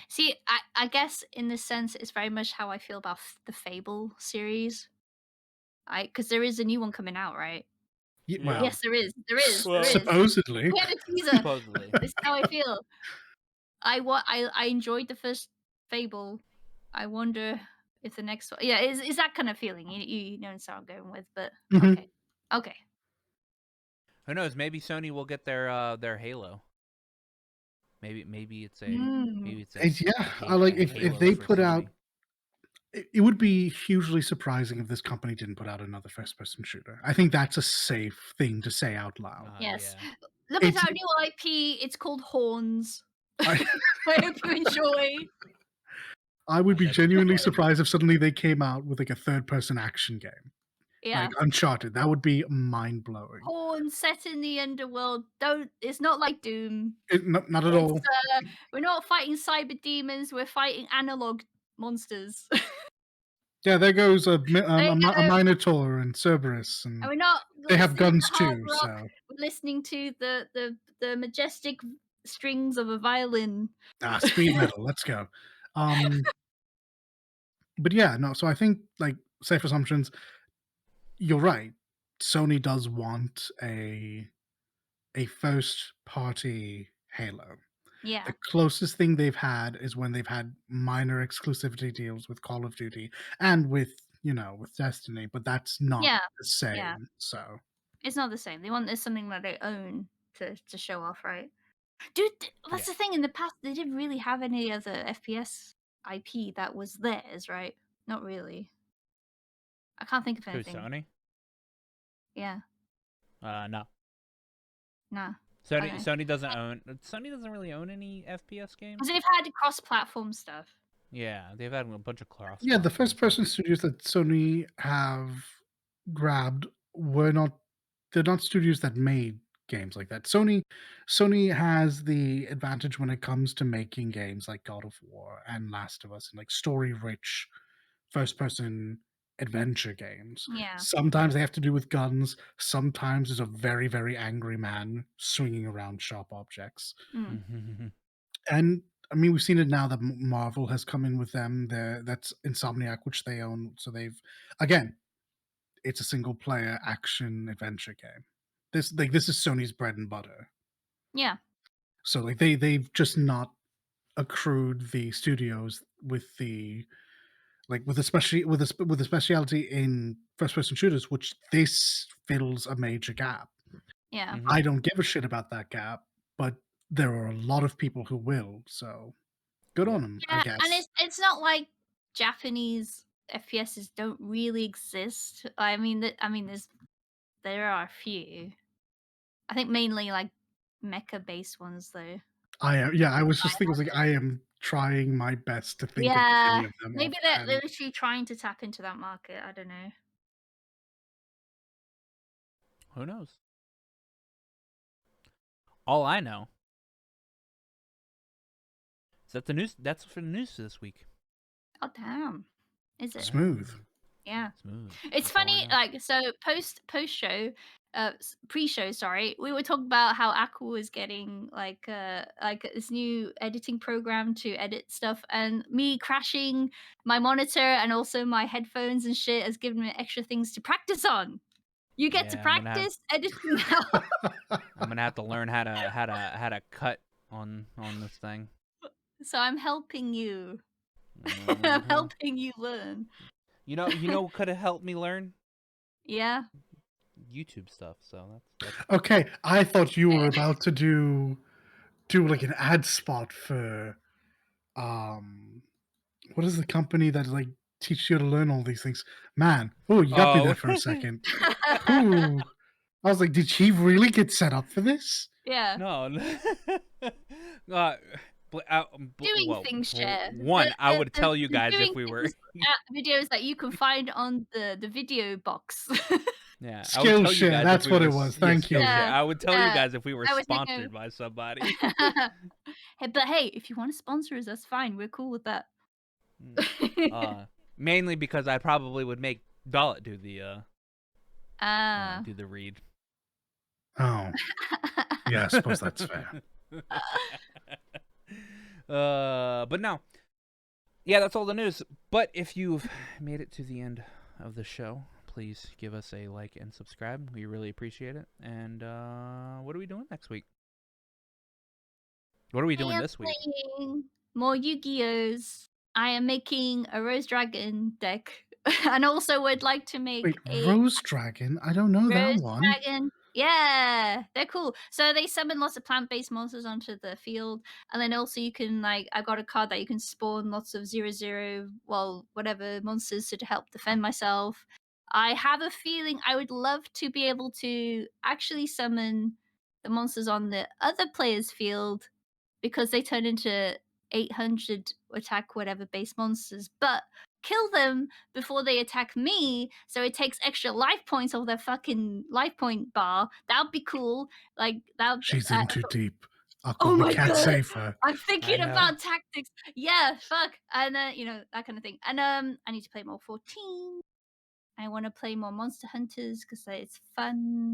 See, I guess in this sense, it's very much how I feel about the Fable series. I because there is a new one coming out, right? Yeah. Well, Yes, there is. There is. There is. supposedly. We had a teaser. Supposedly. This is how I feel. I enjoyed the first Fable. I wonder if the next one, yeah, is that kind of feeling. You know what I'm going with, but Mhm. okay, okay. Who knows? Maybe Sony will get their Halo. Maybe it's a Mm. maybe it's Yeah, I a like if Halo they for put out. Sony. It would be hugely surprising if this company didn't put out another first-person shooter. I think that's a safe thing to say out loud. Yes. Yeah. Look at It's our new IP. It's called Horns. I, I hope you enjoy. I would be That'd be genuinely fun. surprised if suddenly they came out with like a third-person action game, like Yeah. Uncharted. That would be mind-blowing. Horns set in the underworld. Don't. It's not like Doom. Not at It's all. we're not fighting cyber demons. We're fighting analog monsters. Yeah, there goes There you a go. Minotaur and Cerberus, And and we're not they have listening to guns hard too. rock. So We're listening to the majestic strings of a violin. speed metal. Let's go. Um, but yeah, no. So I think like safe assumptions. You're right. Sony does want a first party Halo. Yeah. The closest thing they've had is when they've had minor exclusivity deals with Call of Duty and with, with Destiny, but that's not Yeah. the Yeah. same. So It's not the same. They want there's something that they own to show off, right? Dude, Yeah. that's the thing. In the past, they didn't really have any other FPS IP that was theirs, right? Not really. I can't think of Who's anything. Sony? Yeah. No. Nah. Sony Okay. Sony doesn't own. Sony doesn't really own any FPS Because games. they've had cross-platform stuff. Yeah, they've had a bunch of cross. yeah, the first person studios that Sony have grabbed were not they're not studios that made games like that. Sony has the advantage when it comes to making games like God of War and Last of Us and like story rich first person adventure games. Yeah. Sometimes they have to do with guns, sometimes there's a very, very angry man swinging around sharp objects. Mm. And I mean, we've seen it now that Marvel has come in with them. That's Insomniac, which they own. So again, it's a single player action adventure game. This is Sony's bread and butter. Yeah. So like they've just not accrued the studios with the like with especially with a speciality in first person shooters, which this fills a major gap. Yeah. Mhm. I don't give a shit about that gap, but there are a lot of people who will. So good on Yep. them, I Yeah, and guess. it's not like Japanese FPSs don't really exist. I mean, there are a few. I think mainly like mecha based ones though. I was just thinking, I was like, I am trying my best to think of any Yeah, of them maybe they're offhand. literally trying to tap into that market. I don't know. Who knows? All I know is that the news. That's for the news this week. Oh damn, is it? Smooth. Yeah. Smooth. It's That's all I funny, know. like so post show, pre-show, sorry, we were talking about how Aqua was getting like this new editing program to edit stuff, and me crashing my monitor and also my headphones and shit has given me extra things to practice on. You get to Yeah, I'm practice editing now. gonna have to learn how to cut on this thing. So I'm helping you. I'm Mhm. helping you learn. You know what could have helped me learn Yeah. YouTube stuff. So that's Okay, I thought you were about to do like an ad spot for um what is the company that like teaches you to learn all these things? Man, oh, you got me there oh for a second. Ooh. I was like, did she really get set up for this? Yeah. no. uh, Doing well, things, share. one, I would tell you The guys doing if we were. things videos that you can find on the video box. Yeah, I would tell you Skillshare, guys if that's we what were. it was. Yeah, Thank you. Skillshare. Yeah, I would tell you yeah. guys if we were I was thinking sponsored by somebody. Hey, but hey, if you wanna sponsor us, that's fine, we're cool with that. Mm. Mainly because I probably would make Dalit Ah. do the read. Oh, yeah, I suppose that's fair. But no. Yeah, that's all the news. But if you've made it to the end of the show, please give us a like and subscribe. We really appreciate it. And what are we doing next week? What are we doing I am this week? playing more Yu-Gi-Ohs. I am making a Rose Dragon deck, and also would like to make Wait, a Rose Dragon? I don't know that Rose one. Dragon. Yeah, they're cool. So they summon lots of plant-based monsters onto the field, and then also you can like I've got a card that you can spawn lots of 0/0, well, whatever monsters to help defend myself. I have a feeling I would love to be able to actually summon the monsters on the other player's field because they turn into 800 attack whatever base monsters, but kill them before they attack me, so it takes extra life points off their fucking life point bar. That would be cool. Like that. She's in too deep. Aqua, Oh we my can't god. save her. I'm I thinking know. about tactics. Yeah, fuck. And that kind of thing. And I need to play more 14. I want to play more Monster Hunters because it's fun.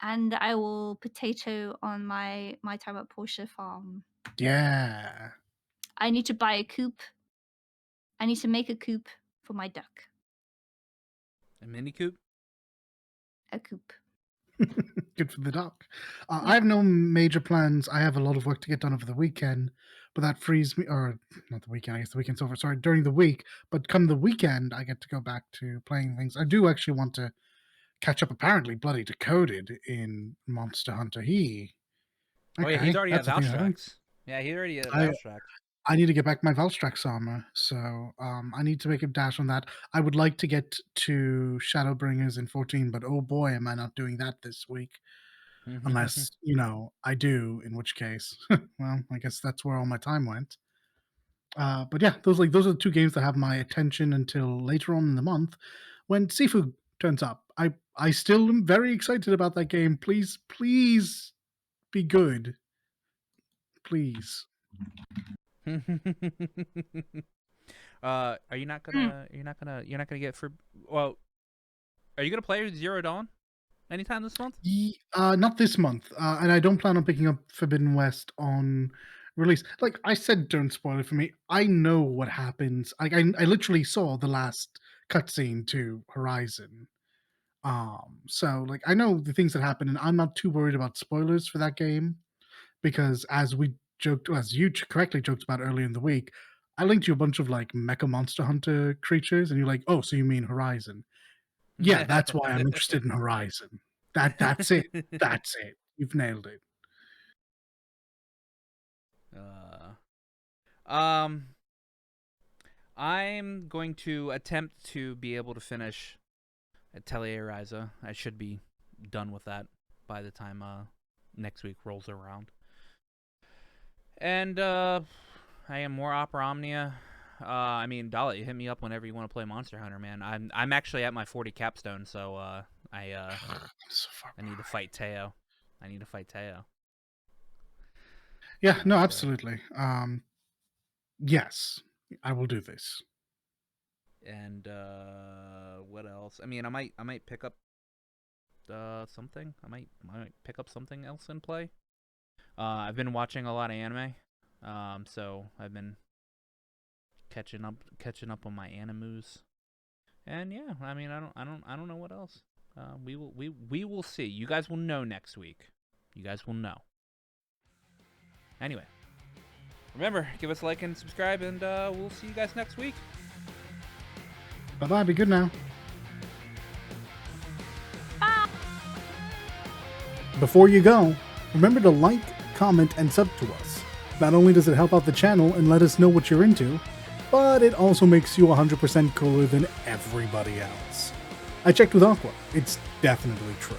And I will potato on my time at Porsche farm. Yeah. I need to buy a coop. I need to make a coop for my duck. A mini coop? A coop. Good for the duck. I Yeah. have no major plans. I have a lot of work to get done over the weekend, but that frees me, or not the weekend, I guess the weekend's over. Sorry, during the week. But come the weekend, I get to go back to playing things. I do actually want to catch up, apparently, bloody decoded in Monster Hunter. Oh yeah, he's Okay, already at that's a thing. Valstrax. Yeah, he's already at I, Valstrax. I need to get back my Valstrax armor, so I need to make a dash on that. I would like to get to Shadowbringers in 14, but oh boy, am I not doing that this week. Unless, I do, in which case, well, I guess that's where all my time went. But yeah, those are the two games that have my attention until later on in the month when Sifu turns up. I still am very excited about that game. Please be good. Please. Are you not gonna? You're not gonna get for. Well, are you gonna play Zero Dawn anytime this month? Not this month, and I don't plan on picking up Forbidden West on release. Like I said, don't spoil it for me. I know what happens. I literally saw the last cutscene to Horizon. So like I know the things that happen, and I'm not too worried about spoilers for that game because as you correctly joked about earlier in the week, I linked you a bunch of like Mecha Monster Hunter creatures, and you're like, oh, so you mean Horizon? Yeah, that's why I'm interested in Horizon. That's it. That's it. You've nailed it. I'm going to attempt to be able to finish Atelier Ryza. I should be done with that by the time next week rolls around. And I am more Opera Omnia. I mean, Dala, you hit me up whenever you want to play Monster Hunter, man. I'm actually at my 40 capstone, so I need to fight Teo. Yeah, no, absolutely. Yes, I will do this. And what else? I mean, I might pick up something. I might pick up something else and play. I've been watching a lot of anime, so I've been catching up on my animus. And yeah, I mean, I don't know what else. We will see. You guys will know next week. You guys will know. Anyway, remember, give us a like and subscribe, and we'll see you guys next week. Bye-bye. Be good now. Bye. Before you go, remember to like, comment, and sub to us. Not only does it help out the channel and let us know what you're into, but it also makes you 100% cooler than everybody else. I checked with Aqua. It's definitely true.